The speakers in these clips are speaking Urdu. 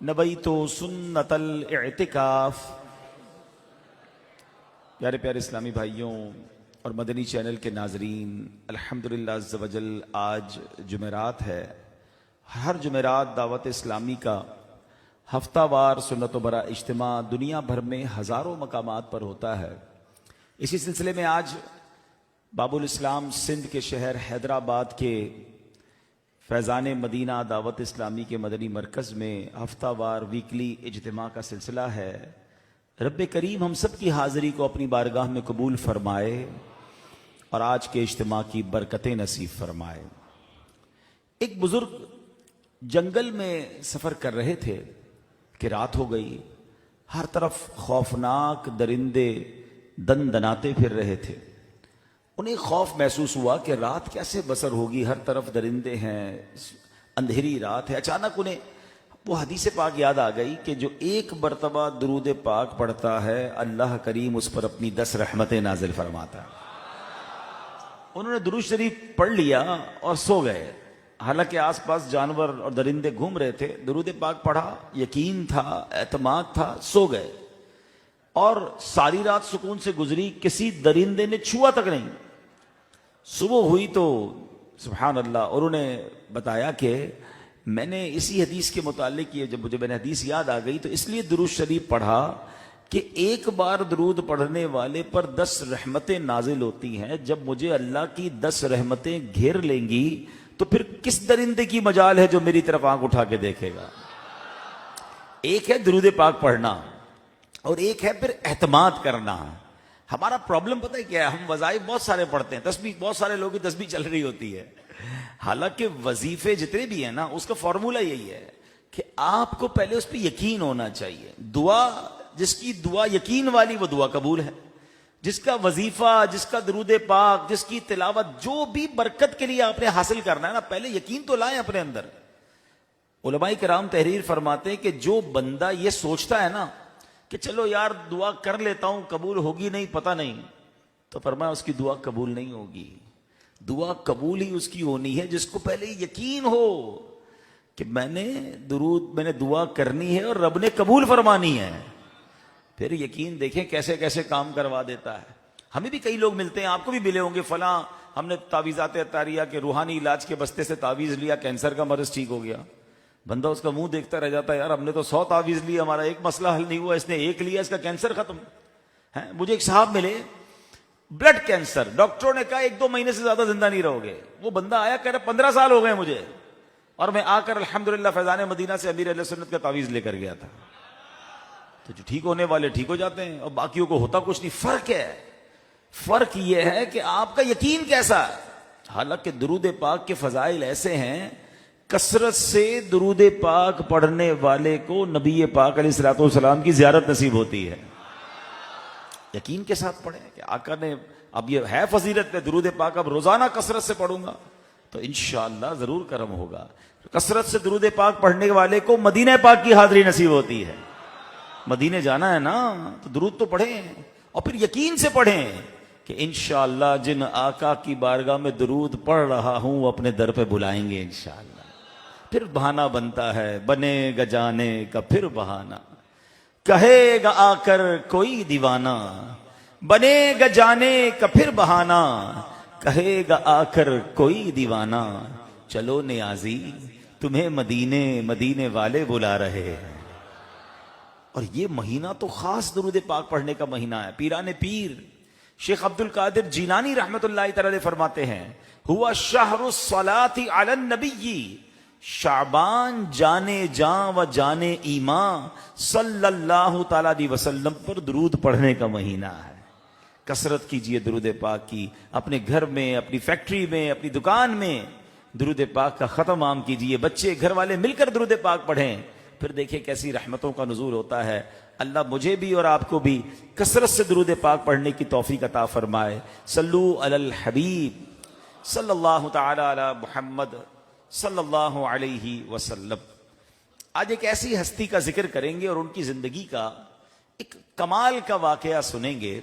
نبیت سنت الاعتکاف۔ پیارے پیارے اسلامی بھائیوں اور مدنی چینل کے ناظرین، الحمدللہ عز و جل آج جمعرات ہے۔ ہر جمعرات دعوت اسلامی کا ہفتہ وار سنت و برا اجتماع دنیا بھر میں ہزاروں مقامات پر ہوتا ہے۔ اسی سلسلے میں آج باب الاسلام سندھ کے شہر حیدرآباد کے فیضان مدینہ دعوت اسلامی کے مدنی مرکز میں ہفتہ وار ویکلی اجتماع کا سلسلہ ہے۔ رب کریم ہم سب کی حاضری کو اپنی بارگاہ میں قبول فرمائے اور آج کے اجتماع کی برکتیں نصیب فرمائے۔ ایک بزرگ جنگل میں سفر کر رہے تھے کہ رات ہو گئی، ہر طرف خوفناک درندے دن دناتے پھر رہے تھے۔ انہیں خوف محسوس ہوا کہ رات کیسے بسر ہوگی، ہر طرف درندے ہیں، اندھیری رات ہے۔ اچانک انہیں وہ حدیث پاک یاد آ گئی کہ جو ایک مرتبہ درود پاک پڑھتا ہے اللہ کریم اس پر اپنی 10 رحمتیں نازل فرماتا ہے۔ انہوں نے درود شریف پڑھ لیا اور سو گئے، حالانکہ آس پاس جانور اور درندے گھوم رہے تھے۔ درود پاک پڑھا، یقین تھا، اعتماد تھا، سو گئے اور ساری رات سکون سے گزری، کسی درندے نے چھوا تک نہیں۔ صبح ہوئی تو سبحان اللہ، اور انہوں نے بتایا کہ میں نے اسی حدیث کے متعلق یہ جب میں نے حدیث یاد آ گئی تو اس لیے درود شریف پڑھا کہ ایک بار درود پڑھنے والے پر 10 رحمتیں نازل ہوتی ہیں۔ جب مجھے اللہ کی 10 رحمتیں گھیر لیں گی تو پھر کس درندے کی مجال ہے جو میری طرف آنکھ اٹھا کے دیکھے گا۔ ایک ہے درود پاک پڑھنا اور ایک ہے پھر اعتماد کرنا۔ ہمارا پرابلم پتہ ہے کیا ہے؟ ہم وظائف بہت سارے پڑھتے ہیں، تسبیح بہت سارے لوگوں کی تسبیح چل رہی ہوتی ہے، حالانکہ وظیفے جتنے بھی ہیں نا اس کا فارمولہ یہی ہے کہ آپ کو پہلے اس پہ یقین ہونا چاہیے۔ دعا، جس کی دعا یقین والی وہ دعا قبول ہے۔ جس کا وظیفہ، جس کا درود پاک، جس کی تلاوت، جو بھی برکت کے لیے آپ نے حاصل کرنا ہے نا، پہلے یقین تو لائیں اپنے اندر۔ علماء کرام تحریر فرماتے ہیں کہ جو بندہ یہ سوچتا ہے نا کہ چلو یار دعا کر لیتا ہوں، قبول ہوگی نہیں پتہ نہیں، تو فرمایا اس کی دعا قبول نہیں ہوگی۔ دعا قبول ہی اس کی ہونی ہے جس کو پہلے یقین ہو کہ میں نے دعا کرنی ہے اور رب نے قبول فرمانی ہے۔ پھر یقین دیکھیں کیسے کیسے کام کروا دیتا ہے۔ ہمیں بھی کئی لوگ ملتے ہیں، آپ کو بھی ملے ہوں گے، فلاں ہم نے تعویذات عطاریہ کے روحانی علاج کے بستے سے تعویذ لیا، کینسر کا مرض ٹھیک ہو گیا۔ بندہ اس کا منہ دیکھتا رہ جاتا ہے، یار ہم نے تو 100 تعویذ لی، ہمارا ایک مسئلہ حل نہیں ہوا، اس نے ایک لیا، اس کا کینسر ختم ہے۔ مجھے ایک صاحب ملے، بلڈ کینسر، ڈاکٹروں نے کہا 1-2 مہینے سے زیادہ زندہ نہیں رہو گے۔ وہ بندہ آیا کہہ رہا 15 سال ہو گئے مجھے، اور میں آ کر الحمدللہ فیضان مدینہ سے امیر اہل سنت کا تعویذ لے کر گیا تھا۔ تو جو ٹھیک ہونے والے ٹھیک ہو جاتے ہیں اور باقیوں کو ہوتا کچھ نہیں۔ فرق ہے، فرق یہ ہے کہ آپ کا یقین کیسا ہے۔ حالانکہ درود پاک کے فضائل ایسے ہیں، کثرت سے درود پاک پڑھنے والے کو نبی پاک علیہ الصلوۃ والسلام کی زیارت نصیب ہوتی ہے۔ یقین کے ساتھ پڑھیں کہ آقا نے، اب یہ ہے فضیلت میں درود پاک اب روزانہ کثرت سے پڑھوں گا تو انشاءاللہ ضرور کرم ہوگا۔ کثرت سے درود پاک پڑھنے والے کو مدینہ پاک کی حاضری نصیب ہوتی ہے۔ مدینے جانا ہے نا تو درود تو پڑھیں اور پھر یقین سے پڑھیں کہ انشاءاللہ جن آقا کی بارگاہ میں درود پڑھ رہا ہوں وہ اپنے در پہ بلائیں گے انشاءاللہ۔ پھر بہانہ بنتا ہے، بنے گا جانے کا پھر بہانہ، کہے گا آ کر کوئی دیوانہ، بنے گا جانے کا پھر بہانہ، کہے گا آ کر کوئی دیوانہ، چلو نیازی تمہیں مدینے والے بلا رہے ہیں۔ اور یہ مہینہ تو خاص درود پاک پڑھنے کا مہینہ ہے۔ پیران پیر شیخ عبد القادر جیلانی رحمت اللہ تعالی علیہ فرماتے ہیں، ہوا شہر الصلاۃ علی النبی، شعبان جانے جاں و جانے ایمان، صلی اللہ تعالی علیہ وسلم پر درود پڑھنے کا مہینہ ہے۔ کثرت کیجئے درود پاک کی، اپنے گھر میں، اپنی فیکٹری میں، اپنی دکان میں درود پاک کا ختم عام کیجئے۔ بچے گھر والے مل کر درود پاک پڑھیں، پھر دیکھیں کیسی رحمتوں کا نزول ہوتا ہے۔ اللہ مجھے بھی اور آپ کو بھی کثرت سے درود پاک پڑھنے کی توفیق عطا فرمائے۔ صلو علی الحبیب صلی اللہ تعالی علی محمد صلی اللہ علیہ وسلم۔ آج ایک ایسی ہستی کا ذکر کریں گے اور ان کی زندگی کا ایک کمال کا واقعہ سنیں گے۔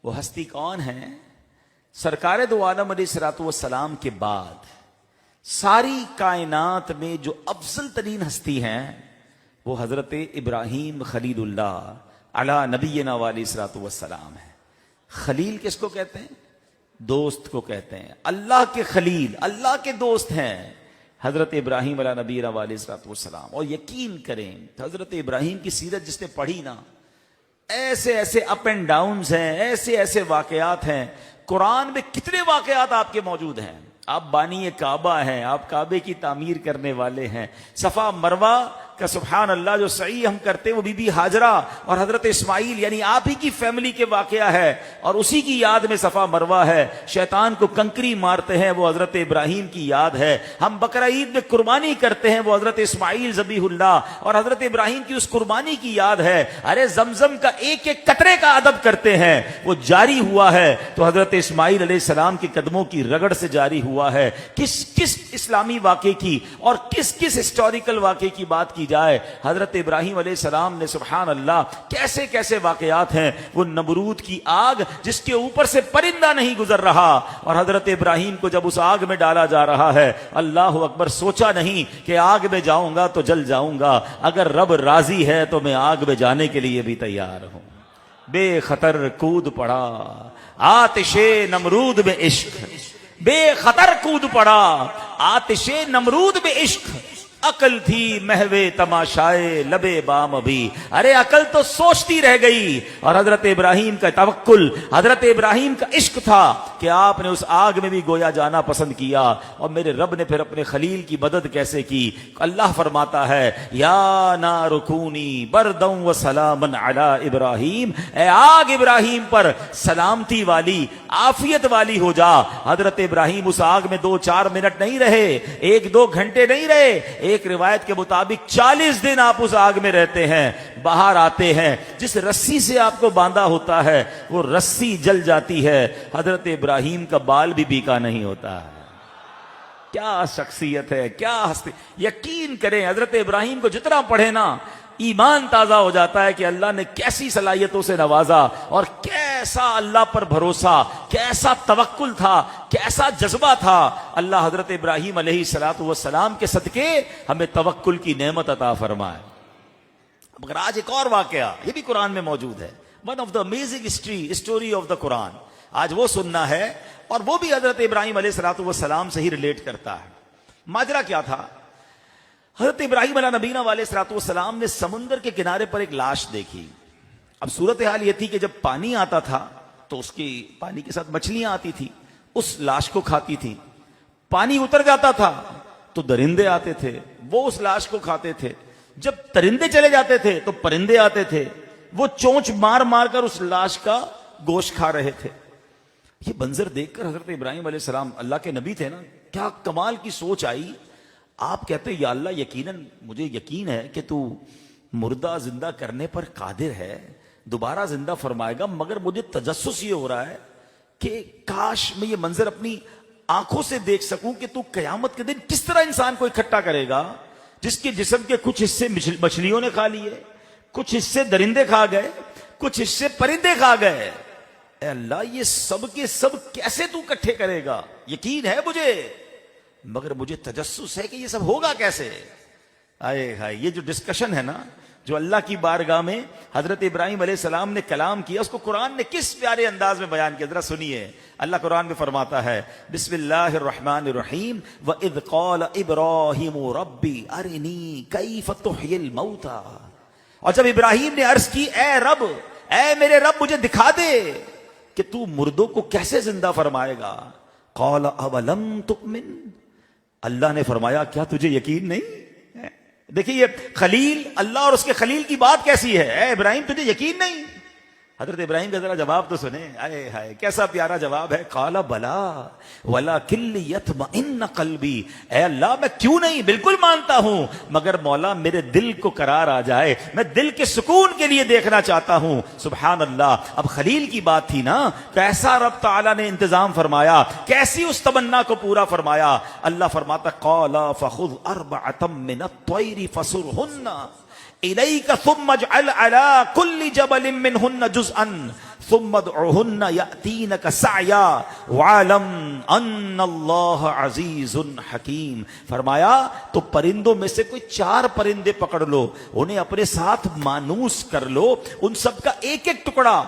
وہ ہستی کون ہے؟ سرکار دو عالم علیہ الصلوۃ والسلام کے بعد ساری کائنات میں جو افضل ترین ہستی ہیں وہ حضرت ابراہیم خلیل اللہ علی نبینا علیہ الصلوۃ والسلام ہے۔ خلیل کس کو کہتے ہیں؟ دوست کو کہتے ہیں۔ اللہ کے خلیل، اللہ کے دوست ہیں حضرت ابراہیم علیہ نبینا علیہ الصلوۃ والسلام۔ اور یقین کریں حضرت ابراہیم کی سیرت جس نے پڑھی نا، ایسے ایسے اپ اینڈ ڈاؤنز ہیں، ایسے ایسے واقعات ہیں۔ قرآن میں کتنے واقعات آپ کے موجود ہیں۔ آپ بانی کعبہ ہیں، آپ کعبے کی تعمیر کرنے والے ہیں۔ صفا مروہ کا سبحان اللہ جو سعی ہم کرتے ہیں وہ بی بی ہاجرہ اور حضرت اسماعیل یعنی آپ ہی کی فیملی کے واقعہ ہے، اور اسی کی یاد میں صفا مروہ ہے۔ شیطان کو کنکری مارتے ہیں وہ حضرت ابراہیم کی یاد ہے۔ ہم بقرہ عید میں قربانی کرتے ہیں وہ حضرت اسماعیل ذبیح اللہ اور حضرت ابراہیم کی اس قربانی کی یاد ہے۔ ارے زمزم کا ایک ایک قطرے کا ادب کرتے ہیں، وہ جاری ہوا ہے تو حضرت اسماعیل علیہ السلام کے قدموں کی رگڑ سے جاری ہوا ہے۔ کس اسلامی واقعے کی اور کس ہسٹوریکل واقعے کی بات کی جائے، حضرت ابراہیم علیہ السلام نے سبحان اللہ کیسے کیسے واقعات ہیں۔ وہ نمرود کی آگ جس کے اوپر سے پرندہ نہیں گزر رہا، اور حضرت ابراہیم کو جب اس آگ میں ڈالا جا رہا ہے، اللہ اکبر، سوچا نہیں کہ آگ میں جاؤں گا تو جل جاؤں گا، اگر رب راضی ہے تو میں آگ میں جانے کے لیے بھی تیار ہوں۔ بے خطر کود پڑا آتش نمرود میں عشق، بے خطر کود پڑا آتش نمرود میں عشق، عقل تھی محو تماشائے لبے بام ابھی۔ ارے عقل تو سوچتی رہ گئی، اور حضرت ابراہیم کا توکل، حضرت ابراہیم کا عشق تھا کہ آپ نے اس آگ میں بھی گویا جانا پسند کیا۔ اور میرے رب نے پھر اپنے خلیل کی مدد کیسے کی؟ اللہ فرماتا ہے یا نار کونی بردا وسلاما علی ابراہیم، اے آگ ابراہیم پر سلامتی والی، عافیت والی ہو جا۔ حضرت ابراہیم اس آگ میں 2-4 منٹ نہیں رہے، 1-2 گھنٹے نہیں رہے، ایک روایت کے مطابق 40 دن آپ اس آگ میں رہتے ہیں، باہر آتے ہیں، جس رسی سے آپ کو باندھا ہوتا ہے وہ رسی جل جاتی ہے، حضرت ابراہیم کا بال بھی بیکا نہیں ہوتا ہے۔ کیا شخصیت ہے، کیا ہستی! یقین کریں حضرت ابراہیم کو جتنا پڑھے نا، ایمان تازہ ہو جاتا ہے کہ اللہ نے کیسی صلاحیتوں سے نوازا، اور کیسا اللہ پر بھروسہ، کیسا توکل تھا، کیسا جذبہ تھا۔ اللہ حضرت ابراہیم علیہ الصلوۃ والسلام کے صدقے ہمیں توکل کی نعمت عطا فرمائے۔ مگر آج ایک اور واقعہ یہ بھی قرآن میں موجود ہے، one of the amazing story of the Quran, آج وہ سننا ہے، اور وہ بھی حضرت ابراہیم علیہ الصلوۃ والسلام سے ہی ریلیٹ کرتا ہے۔ ماجرا کیا تھا؟ حضرت ابراہیم علیہ نبینا علیہ الصلوۃ والسلام نے سمندر کے کنارے پر ایک لاش دیکھی۔ اب صورتحال یہ تھی کہ جب پانی آتا تھا تو اس کی پانی کے ساتھ مچھلیاں آتی تھی، اس لاش کو کھاتی تھی۔ پانی اتر جاتا تھا تو درندے آتے تھے، وہ اس لاش کو کھاتے تھے۔ جب درندے چلے جاتے تھے تو پرندے آتے تھے، وہ چونچ مار مار کر اس لاش کا گوشت کھا رہے تھے۔ یہ منظر دیکھ کر حضرت ابراہیم علیہ السلام، اللہ کے نبی تھے نا، کیا کمال کی سوچ آئی۔ آپ کہتے یا اللہ یقیناً مجھے یقین ہے کہ تو مردہ زندہ کرنے پر قادر ہے، دوبارہ زندہ فرمائے گا، مگر مجھے تجسس یہ ہو رہا ہے کہ کاش میں یہ منظر اپنی آنکھوں سے دیکھ سکوں کہ تو قیامت کے دن کس طرح انسان کو اکٹھا کرے گا، جس کے جسم کے کچھ حصے مچھلیوں نے کھا لیے، کچھ حصے درندے کھا گئے، کچھ حصے پرندے کھا گئے۔ اے اللہ یہ سب کے سب کیسے تو اکٹھے کرے گا؟ یقین ہے مجھے، مگر مجھے تجسس ہے کہ یہ سب ہوگا کیسے۔ آئے ہائے، یہ جو ڈسکشن ہے نا، جو اللہ کی بارگاہ میں حضرت ابراہیم علیہ السلام نے کلام کیا، اس کو قرآن نے کس پیارے انداز میں بیان کیا، ذرا سنیے۔ اللہ قرآن میں فرماتا ہے بسم اللہ الرحمن الرحیم وَإِذْ قَالَ إِبْرَاهِيمُ رَبِّ أَرِنِي كَيْفَ تُحْيِي الْمَوْتَى، اور جب ابراہیم نے عرض کی اے رب، اے میرے رب مجھے دکھا دے کہ تو مردوں کو کیسے زندہ فرمائے گا۔ قَالَ أَوَلَمْ تُؤْمِنْ، اللہ نے فرمایا کیا تجھے یقین نہیں؟ دیکھیے یہ خلیل، اللہ اور اس کے خلیل کی بات کیسی ہے۔ اے ابراہیم تجھے یقین نہیں؟ حضرت ابراہیم کا ذرا جواب تو سنیں، آئے ہائے کیسا پیارا جواب ہے۔ قال بلا ولکن لیطمئن قلبی، اے اللہ میں کیوں نہیں، بالکل مانتا ہوں، مگر مولا میرے دل کو قرار آ جائے، میں دل کے سکون کے لیے دیکھنا چاہتا ہوں۔ سبحان اللہ۔ اب خلیل کی بات تھی نا، کیسا رب تعالیٰ نے انتظام فرمایا، کیسی اس تمنا کو پورا فرمایا۔ اللہ فرماتا قال فخذ اربعۃ من الطیر فصرهن الیک ثم اجعل علی کل جبل منہن جزءا جزءا ثم ادعهن يأتينك سعيا وعلم ان اللہ عزیز حکیم. فرمایا تو پرندوں میں سے کوئی 4 پرندے پکڑ لو, انہیں اپنے ساتھ مانوس کر لو, ان سب کا ایک ایک ٹکڑا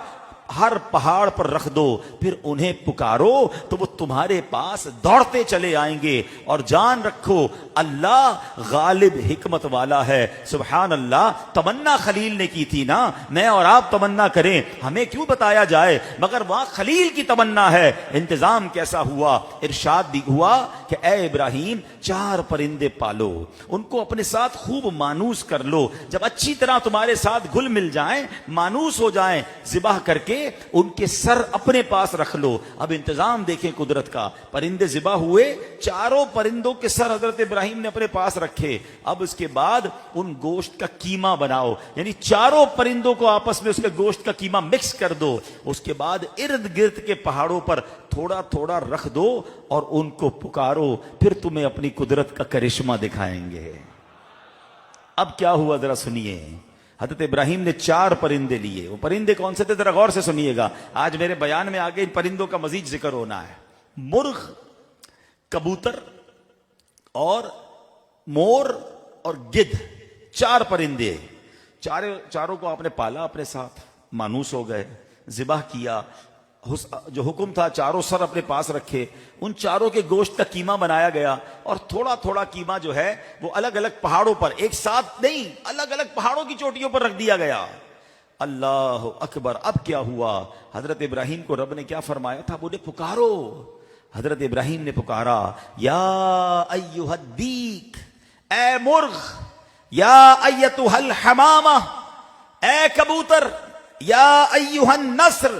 ہر پہاڑ پر رکھ دو, پھر انہیں پکارو تو وہ تمہارے پاس دوڑتے چلے آئیں گے. اور جان رکھو اللہ غالب حکمت والا ہے. سبحان اللہ. تمنا خلیل نے کی تھی نا, میں اور آپ تمنا کریں, ہمیں کیوں بتایا جائے, مگر وہاں خلیل کی تمنا ہے. انتظام کیسا ہوا, ارشاد بھی ہوا کہ اے ابراہیم 4 پرندے پالو, ان کو اپنے ساتھ خوب مانوس کر لو, جب اچھی طرح تمہارے ساتھ گھل مل جائیں, مانوس ہو جائیں, ذبح کر کے ان کے سر اپنے پاس رکھ لو. اب انتظام دیکھیں قدرت کا, پرندے ذبح ہوئے, 4 پرندوں کے سر حضرت ابراہیم نے اپنے پاس رکھے. اب اس کے بعد ان گوشت کا قیمہ بناؤ, یعنی 4 پرندوں کو آپس میں اس کے گوشت کا قیمہ مکس کر دو. اس کے بعد ارد گرد کے پہاڑوں پر تھوڑا تھوڑا رکھ دو اور ان کو پکارو, پھر تمہیں اپنی قدرت کا کرشمہ دکھائیں گے. اب کیا ہوا ذرا سنیے. حضرت ابراہیم نے 4 پرندے لیے. وہ پرندے کون سے تھے ذرا غور سے سنیے گا, آج میرے بیان میں آگے ان پرندوں کا مزید ذکر ہونا ہے. مرغ, کبوتر اور مور اور گدھ, 4 پرندے. چاروں کو آپ نے پالا, اپنے ساتھ مانوس ہو گئے, ذبح کیا, جو حکم تھا 4 سر اپنے پاس رکھے, ان 4 کے گوشت کا قیمہ بنایا گیا, اور تھوڑا تھوڑا قیمہ جو ہے وہ الگ الگ پہاڑوں پر, ایک ساتھ نہیں, الگ الگ پہاڑوں کی چوٹیوں پر رکھ دیا گیا. اللہ اکبر. اب کیا ہوا, حضرت ابراہیم کو رب نے کیا فرمایا تھا, وہ پکارو. حضرت ابراہیم نے پکارا, یا ایھا الدیک, اے مرغ, یا ایتھا الحمامہ, اے کبوتر, یا ایھا النسر,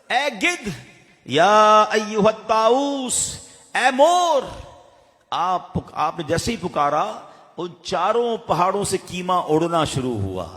اے گدھ, یا ایھا الطاؤس, اے مور. آپ نے جیسے ہی پکارا ان 4 پہاڑوں سے قیمہ اڑنا شروع ہوا.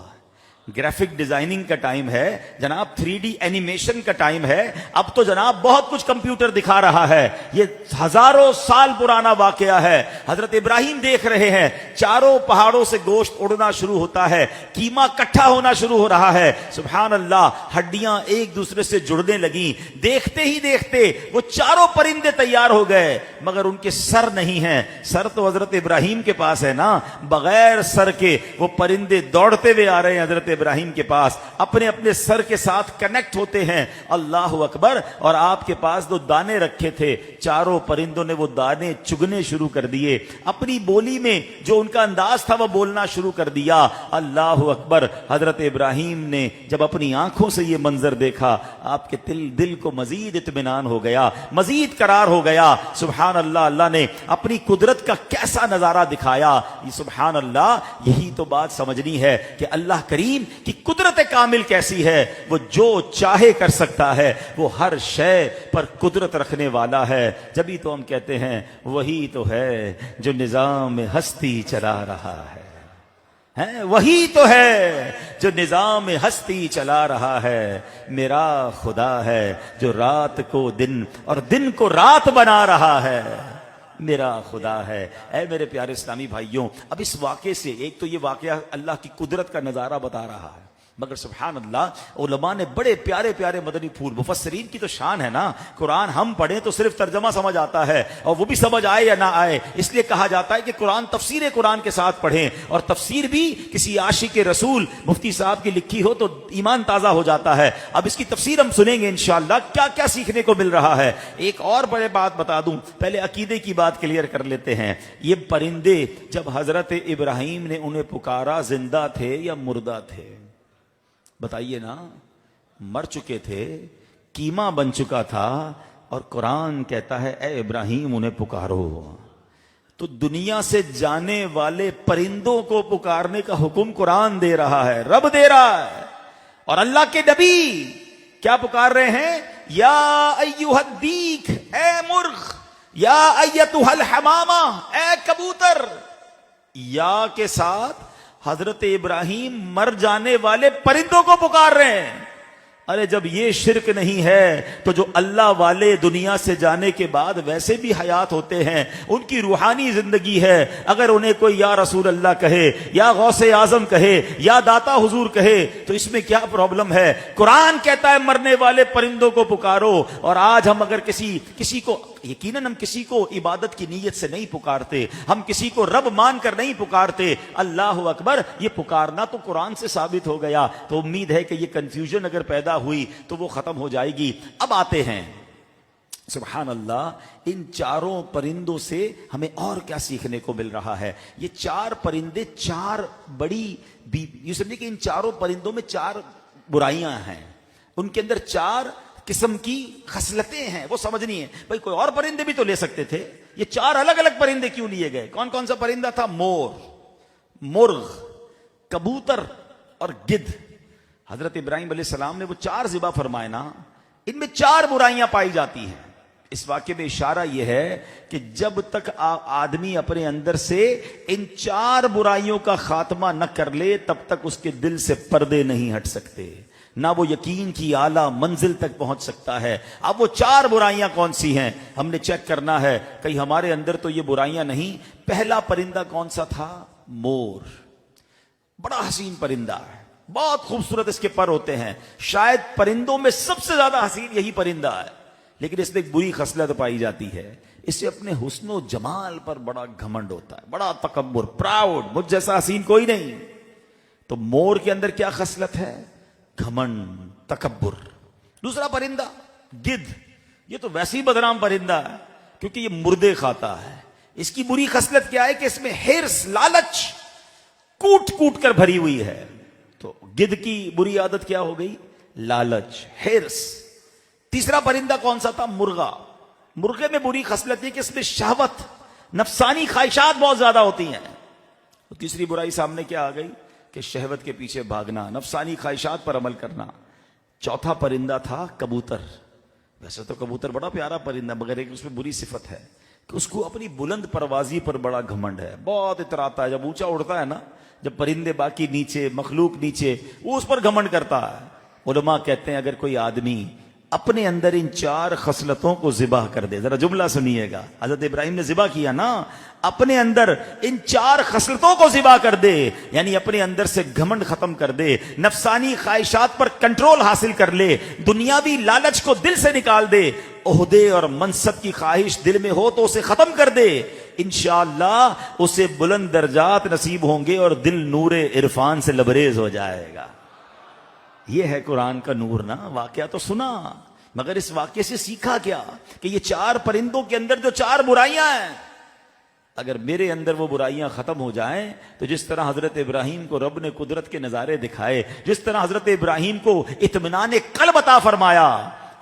گرافک ڈیزائننگ کا ٹائم ہے جناب, 3D اینیمیشن کا ٹائم ہے. اب تو جناب بہت کچھ کمپیوٹر دکھا رہا ہے, یہ ہزاروں سال پرانا واقعہ ہے. حضرت ابراہیم دیکھ رہے ہیں 4 پہاڑوں سے گوشت اڑنا شروع ہوتا ہے, قیمہ اکٹھا ہونا شروع ہو رہا ہے. سبحان اللہ. ہڈیاں ایک دوسرے سے جڑنے لگیں. دیکھتے ہی دیکھتے وہ 4 پرندے تیار ہو گئے, مگر ان کے سر نہیں ہیں. سر تو حضرت ابراہیم کے پاس ہے نا, بغیر سر کے وہ پرندے دوڑتے ہوئے آ رہے ہیں حضرت ابراہیم کے پاس, اپنے اپنے سر کے ساتھ کنیکٹ ہوتے ہیں. اللہ اکبر. اور آپ کے پاس 2 دانے رکھے تھے, 4 پرندوں نے وہ دانے چگنے شروع کر دیے, اپنی بولی میں جو ان کا انداز تھا وہ بولنا شروع کر دیا. اللہ اکبر. حضرت ابراہیم نے جب اپنی آنکھوں سے یہ منظر دیکھا, آپ کے دل کو مزید اطمینان ہو گیا, مزید قرار ہو گیا. سبحان اللہ. اللہ نے اپنی قدرت کا کیسا نظارہ دکھایا. سبحان اللہ. یہی تو بات سمجھنی ہے کہ اللہ کریم کی قدرت کامل کیسی ہے. وہ جو چاہے کر سکتا ہے, وہ ہر شے پر قدرت رکھنے والا ہے. جبھی تو ہم کہتے ہیں وہی تو ہے جو نظام ہستی چلا رہا ہے, وہی تو ہے جو نظام ہستی چلا رہا ہے. میرا خدا ہے جو رات کو دن اور دن کو رات بنا رہا ہے. میرا خدا ہے. اے میرے پیارے اسلامی بھائیوں, اب اس واقعے سے, ایک تو یہ واقعہ اللہ کی قدرت کا نظارہ بتا رہا ہے, مگر سبحان اللہ علماء نے بڑے پیارے پیارے مدنی پھول. مفسرین کی تو شان ہے نا, قرآن ہم پڑھیں تو صرف ترجمہ سمجھ آتا ہے, اور وہ بھی سمجھ آئے یا نہ آئے, اس لیے کہا جاتا ہے کہ قرآن تفسیر قرآن کے ساتھ پڑھیں. اور تفسیر بھی کسی عاشق رسول مفتی صاحب کی لکھی ہو تو ایمان تازہ ہو جاتا ہے. اب اس کی تفسیر ہم سنیں گے انشاءاللہ, کیا کیا سیکھنے کو مل رہا ہے. ایک اور بڑے بات بتا دوں, پہلے عقیدے کی بات کلیئر کر لیتے ہیں. یہ پرندے جب حضرت ابراہیم نے انہیں پکارا, زندہ تھے یا مردہ تھے؟ بتائیے نا. مر چکے تھے, قیمہ بن چکا تھا, اور قرآن کہتا ہے اے ابراہیم انہیں پکارو. تو دنیا سے جانے والے پرندوں کو پکارنے کا حکم قرآن دے رہا ہے, رب دے رہا ہے. اور اللہ کے نبی کیا پکار رہے ہیں, یا ایھا الدیک, اے مرغ, یا ایتھا الحمامہ, اے کبوتر. یا کے ساتھ حضرت ابراہیم مر جانے والے پرندوں کو پکار رہے ہیں. ارے جب یہ شرک نہیں ہے تو جو اللہ والے دنیا سے جانے کے بعد ویسے بھی حیات ہوتے ہیں، ان کی روحانی زندگی ہے، اگر انہیں کوئی یا رسول اللہ کہے یا غوث اعظم کہے یا داتا حضور کہے تو اس میں کیا پرابلم ہے؟ قرآن کہتا ہے مرنے والے پرندوں کو پکارو، اور آج ہم اگر کسی کو، یقیناً ہم کسی کو عبادت کی نیت سے نہیں پکارتے، ہم کسی کو رب مان کر نہیں پکارتے، اللہ اکبر یہ پکارنا تو قرآن سے ثابت ہو گیا، تو امید ہے کہ یہ کنفیوژن اگر پیدا ہوئی تو وہ ختم ہو جائے گی۔ اب آتے ہیں سبحان اللہ، ان چاروں پرندوں سے ہمیں اور کیا سیکھنے کو مل رہا ہے؟ یہ چار پرندے چار بڑی یہ سمجھے کہ ان چاروں پرندوں میں چار برائیاں ہیں، ان کے اندر چار قسم کی خصلتیں ہیں، وہ سمجھنی ہے۔ بھائی کوئی اور پرندے بھی تو لے سکتے تھے، یہ چار الگ الگ پرندے کیوں لیے گئے؟ کون کون سا پرندہ تھا؟ مور، مرغ، کبوتر اور گدھ۔ حضرت ابراہیم علیہ السلام نے وہ چار ذبح فرمائے نا، ان میں چار برائیاں پائی جاتی ہیں۔ اس واقعے میں اشارہ یہ ہے کہ جب تک آدمی اپنے اندر سے ان چار برائیوں کا خاتمہ نہ کر لے تب تک اس کے دل سے پردے نہیں ہٹ سکتے، نہ وہ یقین کی اعلیٰ منزل تک پہنچ سکتا ہے۔ اب وہ چار برائیاں کون سی ہیں ہم نے چیک کرنا ہے، کہیں ہمارے اندر تو یہ برائیاں نہیں۔ پہلا پرندہ کون سا تھا؟ مور، بڑا حسین پرندہ ہے، بہت خوبصورت اس کے پر ہوتے ہیں، شاید پرندوں میں سب سے زیادہ حسین یہی پرندہ ہے، لیکن اس میں ایک بری خصلت پائی جاتی ہے، اس سے اپنے حسن و جمال پر بڑا گھمنڈ ہوتا ہے، بڑا تکبر، پراؤڈ، مجھ جیسا حسین کوئی نہیں۔ تو مور کے اندر کیا خصلت ہے؟ گھمنڈ، تکبر۔ دوسرا پرندہ گدھ، یہ تو ویسے ہی بدنام پرندہ ہے کیونکہ یہ مردے کھاتا ہے۔ اس کی بری خصلت کیا ہے کہ اس میں ہرس، لالچ کوٹ کوٹ کر بھری ہوئی ہے۔ تو گدھ کی بری عادت کیا ہو گئی؟ لالچ، ہرس۔ تیسرا پرندہ کون سا تھا؟ مرغا۔ مرغے میں بری خصلت یہ کہ اس میں شہوت، نفسانی خواہشات بہت زیادہ ہوتی ہیں۔ تو تیسری برائی سامنے کیا آ گئی کہ شہوت کے پیچھے بھاگنا، نفسانی خواہشات پر عمل کرنا۔ چوتھا پرندہ تھا کبوتر۔ ویسے تو کبوتر بڑا پیارا پرندہ، مگر ایک اس میں بری صفت ہے کہ اس کو اپنی بلند پروازی پر بڑا گھمنڈ ہے، بہت اتراتا ہے، جب اونچا اڑتا ہے نا، جب پرندے باقی نیچے، مخلوق نیچے، وہ اس پر گھمنڈ کرتا ہے۔ علماء کہتے ہیں اگر کوئی آدمی اپنے اندر ان چار خصلتوں کو ذبح کر دے، ذرا جملہ سنیے گا، حضرت ابراہیم نے ذبح کیا نا، اپنے اندر ان چار خصلتوں کو ذبح کر دے، یعنی اپنے اندر سے گھمنڈ ختم کر دے، نفسانی خواہشات پر کنٹرول حاصل کر لے، دنیاوی لالچ کو دل سے نکال دے، عہدے اور منصب کی خواہش دل میں ہو تو اسے ختم کر دے، انشاءاللہ اسے بلند درجات نصیب ہوں گے اور دل نور عرفان سے لبریز ہو جائے گا۔ یہ ہے قرآن کا نور نا۔ واقعہ تو سنا، مگر اس واقعے سے سیکھا کیا کہ یہ چار پرندوں کے اندر جو چار برائیاں ہیں، اگر میرے اندر وہ برائیاں ختم ہو جائیں تو جس طرح حضرت ابراہیم کو رب نے قدرت کے نظارے دکھائے، جس طرح حضرت ابراہیم کو اطمینان قلب عطا فرمایا،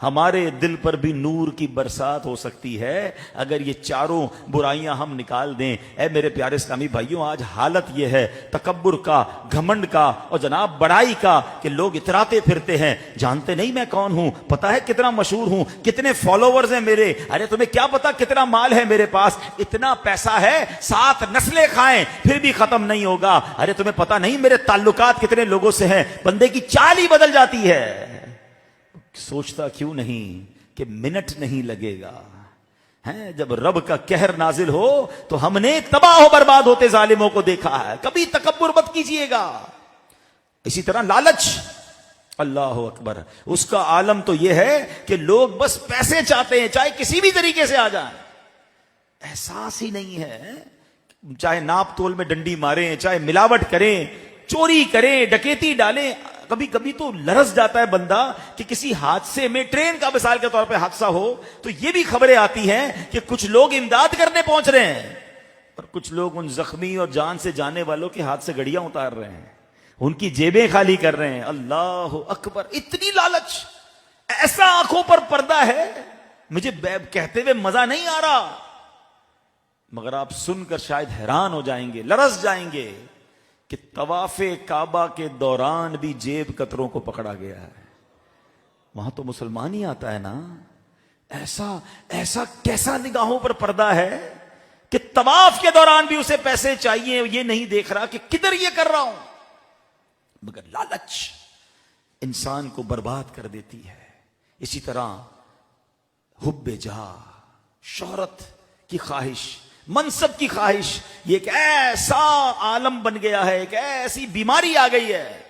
ہمارے دل پر بھی نور کی برسات ہو سکتی ہے اگر یہ چاروں برائیاں ہم نکال دیں۔ اے میرے پیارے اسلامی بھائیوں، آج حالت یہ ہے تکبر کا، گھمنڈ کا اور جناب بڑائی کا کہ لوگ اتراتے پھرتے ہیں، جانتے نہیں میں کون ہوں، پتا ہے کتنا مشہور ہوں، کتنے فالوورز ہیں میرے، ارے تمہیں کیا پتا کتنا مال ہے میرے پاس، اتنا پیسہ ہے 7 نسلیں کھائیں پھر بھی ختم نہیں ہوگا، ارے تمہیں پتا نہیں میرے تعلقات کتنے لوگوں سے ہیں۔ بندے کی چال ہی بدل جاتی ہے، سوچتا کیوں نہیں کہ منٹ نہیں لگے گا، ہیں جب رب کا قہر نازل ہو تو ہم نے تباہ و برباد ہوتے ظالموں کو دیکھا ہے۔ کبھی تکبر مت کیجئے گا۔ اسی طرح لالچ، اللہ اکبر، اس کا عالم تو یہ ہے کہ لوگ بس پیسے چاہتے ہیں، چاہے کسی بھی طریقے سے آ جائیں، احساس ہی نہیں ہے، چاہے ناپ تول میں ڈنڈی ماریں، چاہے ملاوٹ کریں، چوری کریں، ڈکیتی ڈالیں۔ کبھی کبھی تو لرز جاتا ہے بندہ کہ کسی حادثے میں، ٹرین کا مثال کے طور پہ حادثہ ہو تو یہ بھی خبریں آتی ہیں کہ کچھ لوگ امداد کرنے پہنچ رہے ہیں اور کچھ لوگ ان زخمی اور جان سے جانے والوں کے ہاتھ سے گڑیاں اتار رہے ہیں، ان کی جیبیں خالی کر رہے ہیں۔ اللہ اکبر، اتنی لالچ، ایسا آنکھوں پر پردہ ہے، مجھے کہتے ہوئے مزہ نہیں آ رہا، مگر آپ سن کر شاید حیران ہو جائیں گے، لرز جائیں گے کہ طواف کعبہ کے دوران بھی جیب کتروں کو پکڑا گیا ہے۔ وہاں تو مسلمان ہی آتا ہے نا، ایسا کیسا نگاہوں پر پردہ ہے کہ طواف کے دوران بھی اسے پیسے چاہیے، یہ نہیں دیکھ رہا کہ کدھر یہ کر رہا ہوں، مگر لالچ، انسان کو برباد کر دیتی ہے. اسی طرح حب جاہ، شہرت کی خواہش، منصب کی خواہش، یہ ایک ایسا عالم بن گیا ہے، ایک ایسی بیماری آ گئی ہے.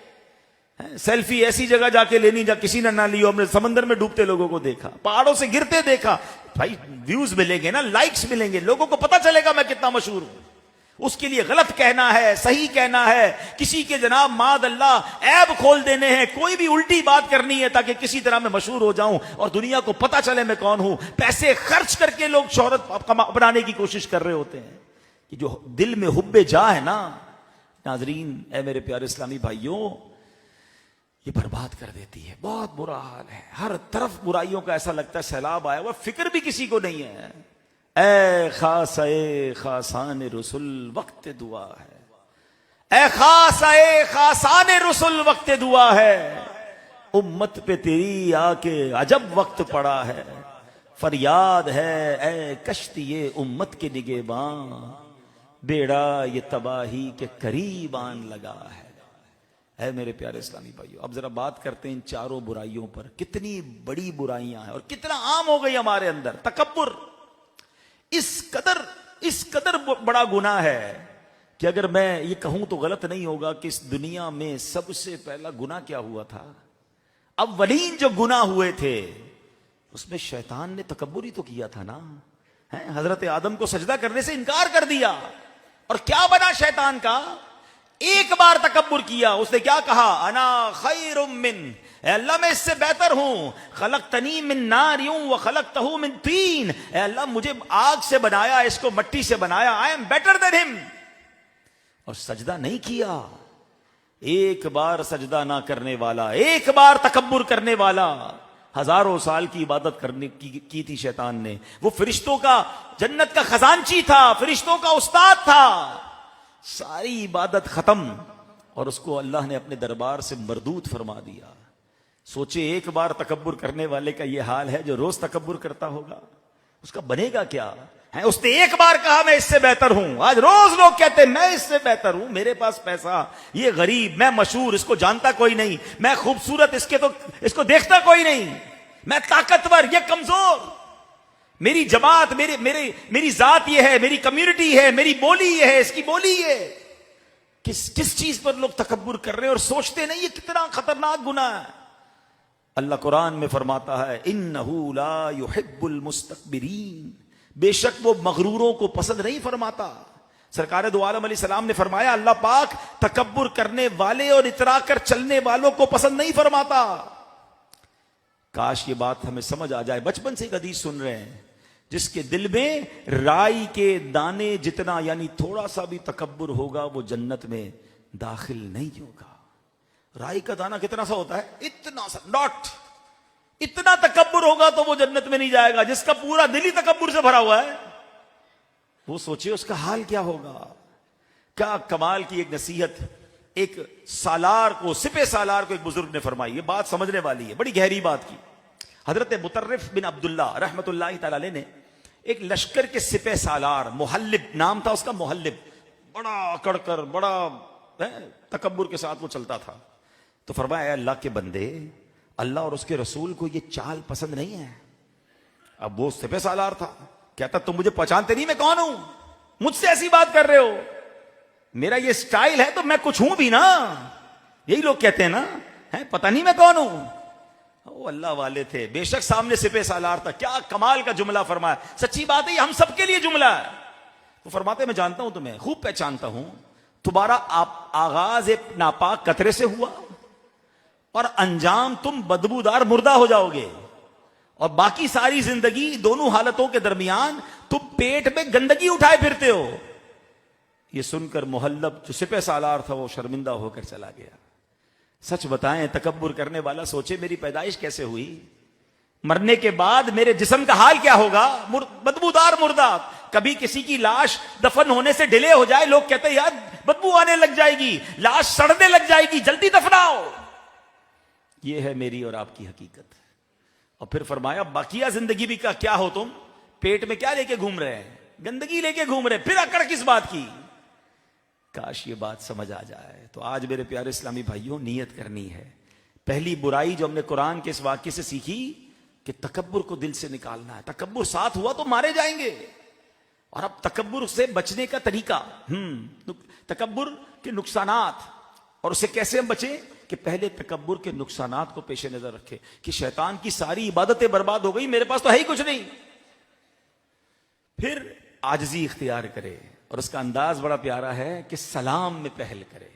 سیلفی ایسی جگہ جا کے لینی جا کسی نے نہ لی ہو. ہم نے سمندر میں ڈوبتے لوگوں کو دیکھا، پہاڑوں سے گرتے دیکھا. بھائی ویوز ملیں گے نا، لائکس ملیں گے، لوگوں کو پتا چلے گا میں کتنا مشہور ہوں. اس کے لیے غلط کہنا ہے، صحیح کہنا ہے، کسی کے جناب معاذ اللہ عیب کھول دینے ہیں، کوئی بھی الٹی بات کرنی ہے تاکہ کسی طرح میں مشہور ہو جاؤں اور دنیا کو پتا چلے میں کون ہوں. پیسے خرچ کر کے لوگ شہرت اپنانے کی کوشش کر رہے ہوتے ہیں. کہ جو دل میں حب جاہ ہے نا ناظرین، اے میرے پیارے اسلامی بھائیوں، یہ برباد کر دیتی ہے. بہت برا حال ہے، ہر طرف برائیوں کا ایسا لگتا ہے سیلاب آیا ہوا، فکر بھی کسی کو نہیں ہے. اے خاص اے خاصان رسول وقت دعا ہے، اے خاص اے خاصان رسول وقت دعا ہے. امت پہ تیری آ کے عجب وقت پڑا ہے. فریاد ہے اے کشتی امت کے نگہباں، بیڑا یہ تباہی کے قریب آن لگا ہے. اے میرے پیارے اسلامی بھائیو، اب ذرا بات کرتے ہیں ان چاروں برائیوں پر. کتنی بڑی برائیاں ہیں اور کتنا عام ہو گئی ہمارے اندر. تکبر اس قدر بڑا گناہ ہے کہ اگر میں یہ کہوں تو غلط نہیں ہوگا کہ اس دنیا میں سب سے پہلا گناہ کیا ہوا تھا؟ اولین جو گناہ ہوئے تھے اس میں شیطان نے تکبر ہی تو کیا تھا نا. حضرت آدم کو سجدہ کرنے سے انکار کر دیا اور کیا بنا شیطان کا؟ ایک بار تکبر کیا. اس نے کیا کہا؟ انا خیر من، اے اللہ میں اس سے بہتر ہوں. خلقتنی من نار وخلقتہ من طین، اے اللہ مجھے آگ سے بنایا، اس کو مٹی سے بنایا. آئی ایم بیٹر دین ہم. اور سجدہ نہیں کیا. ایک بار سجدہ نہ کرنے والا، ایک بار تکبر کرنے والا، ہزاروں سال کی عبادت کرنے کی تھی شیطان نے. وہ فرشتوں کا، جنت کا خزانچی تھا، فرشتوں کا استاد تھا. ساری عبادت ختم اور اس کو اللہ نے اپنے دربار سے مردود فرما دیا. سوچے ایک بار تکبر کرنے والے کا یہ حال ہے جو روز تکبر کرتا ہوگا، اس کا بنے گا کیا ہے؟ اس نے ایک بار کہا میں اس سے بہتر ہوں، آج روز لوگ کہتے ہیں میں اس سے بہتر ہوں، میرے پاس پیسہ، یہ غریب، میں مشہور، اس کو جانتا کوئی نہیں، میں خوبصورت، اس کو دیکھتا کوئی نہیں، میں طاقتور، یہ کمزور، میری جماعت، میری ذات یہ ہے، میری کمیونٹی ہے، میری بولی یہ ہے، اس کی بولی یہ. کس چیز پر لوگ تکبر کر رہے ہیں اور سوچتے نہیں یہ کتنا خطرناک گناہ ہے. اللہ قرآن میں فرماتا ہے انہ لا یحب المستکبرین، بے شک وہ مغروروں کو پسند نہیں فرماتا. سرکار دو عالم علیہ السلام نے فرمایا اللہ پاک تکبر کرنے والے اور اترا کر چلنے والوں کو پسند نہیں فرماتا. کاش یہ بات ہمیں سمجھ آ جائے. بچپن سے ایک حدیث سن رہے ہیں، جس کے دل میں رائی کے دانے جتنا یعنی تھوڑا سا بھی تکبر ہوگا وہ جنت میں داخل نہیں ہوگا. رائی کا دانہ کتنا سا ہوتا ہے؟ اتنا سا ڈاٹ. اتنا تکبر ہوگا تو وہ جنت میں نہیں جائے گا. جس کا پورا دل ہی تکبر سے بھرا ہوا ہے وہ سوچے اس کا حال کیا ہوگا. کیا کمال کی ایک نصیحت ایک سالار کو، سپہ سالار کو ایک بزرگ نے فرمائی. یہ بات سمجھنے والی ہے، بڑی گہری بات کی. حضرت مطرف بن عبداللہ رحمت اللہ تعالی علیہ نے ایک لشکر کے سپہ سالار، محلب نام تھا اس کا، محلب، بڑا اکڑ کر، بڑا تکبر کے ساتھ وہ چلتا تھا. تو فرمایا اے اللہ کے بندے، اللہ اور اس کے رسول کو یہ چال پسند نہیں ہے. اب وہ سپہ سالار تھا، کہتا تم مجھے پہچانتے نہیں میں کون ہوں، مجھ سے ایسی بات کر رہے ہو، میرا یہ سٹائل ہے تو میں کچھ ہوں بھی نا. یہی لوگ کہتے ہیں نا، پتہ نہیں میں کون ہوں. وہ اللہ والے تھے، بے شک سامنے سپہ سالار تھا. کیا کمال کا جملہ فرمایا، سچی بات ہے یہ ہم سب کے لیے جملہ ہے. وہ فرماتے میں جانتا ہوں تمہیں، خوب پہچانتا ہوں، تمہارا آغاز ایک ناپاک قطرے سے ہوا اور انجام تم بدبودار مردہ ہو جاؤ گے، اور باقی ساری زندگی دونوں حالتوں کے درمیان تم پیٹ میں گندگی اٹھائے پھرتے ہو. یہ سن کر محلب جو سپہ سالار تھا وہ شرمندہ ہو کر چلا گیا. سچ بتائیں تکبر کرنے والا سوچے میری پیدائش کیسے ہوئی، مرنے کے بعد میرے جسم کا حال کیا ہوگا، بدبودار مردہ. کبھی کسی کی لاش دفن ہونے سے ڈیلے ہو جائے، لوگ کہتے ہیں یار بدبو آنے لگ جائے گی، لاش سڑنے لگ جائے گی، جلدی دفناؤ. یہ ہے میری اور آپ کی حقیقت. اور پھر فرمایا باقیہ زندگی بھی کا کیا ہو، تم پیٹ میں کیا لے کے گھوم رہے ہیں، گندگی لے کے گھوم رہے، پھر اکڑ کس بات کی. کاش یہ بات سمجھ آ جائے. تو آج میرے پیارے اسلامی بھائیوں نیت کرنی ہے، پہلی برائی جو ہم نے قرآن کے اس واقعے سے سیکھی کہ تکبر کو دل سے نکالنا ہے. تکبر ساتھ ہوا تو مارے جائیں گے. اور اب تکبر سے بچنے کا طریقہ, تکبر کے نقصانات, اور اسے کیسے ہم بچیں کہ پہلے تکبر کے نقصانات کو پیش نظر رکھے کہ شیطان کی ساری عبادتیں برباد ہو گئی, میرے پاس تو ہے ہی کچھ نہیں. پھر عاجزی اختیار کرے, اور اس کا انداز بڑا پیارا ہے کہ سلام میں پہل کرے.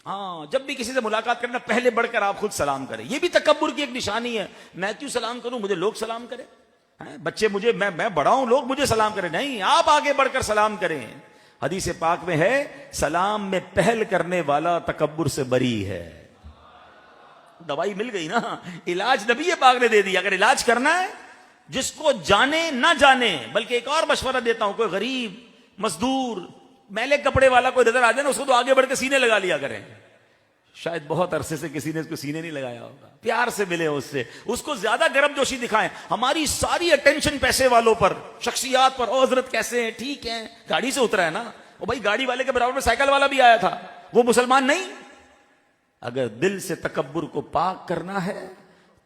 ہاں, جب بھی کسی سے ملاقات کرنا پہلے بڑھ کر آپ خود سلام کریں. یہ بھی تکبر کی ایک نشانی ہے. میں کیوں سلام کروں, مجھے لوگ سلام کریں, بچے مجھے, میں بڑا ہوں, لوگ مجھے سلام کریں. نہیں, آپ آگے بڑھ کر سلام کریں. حدیث پاک میں ہے سلام میں پہل کرنے والا تکبر سے بری ہے. دوائی مل گئی نا, علاج نبی پاک نے دے دیا. اگر علاج کرنا ہے, جس کو جانے نہ جانے, بلکہ ایک اور مشورہ دیتا ہوں, کوئی غریب مزدور میلے کپڑے والا کوئی نظر آ جائے نا, اس کو تو آگے بڑھ کے سینے لگا لیا کریں. شاید بہت عرصے سے کسی نے اس کو سینے نہیں لگایا ہوگا. پیار سے ملے اس سے, اس کو زیادہ گرم جوشی دکھائیں. ہماری ساری اٹینشن پیسے والوں پر, شخصیات پر. او حضرت کیسے ہیں, ٹھیک ہیں, گاڑی سے اترا ہے نا, او بھائی گاڑی والے کے برابر میں سائیکل والا بھی آیا تھا, وہ مسلمان نہیں. اگر دل سے تکبر کو پاک کرنا ہے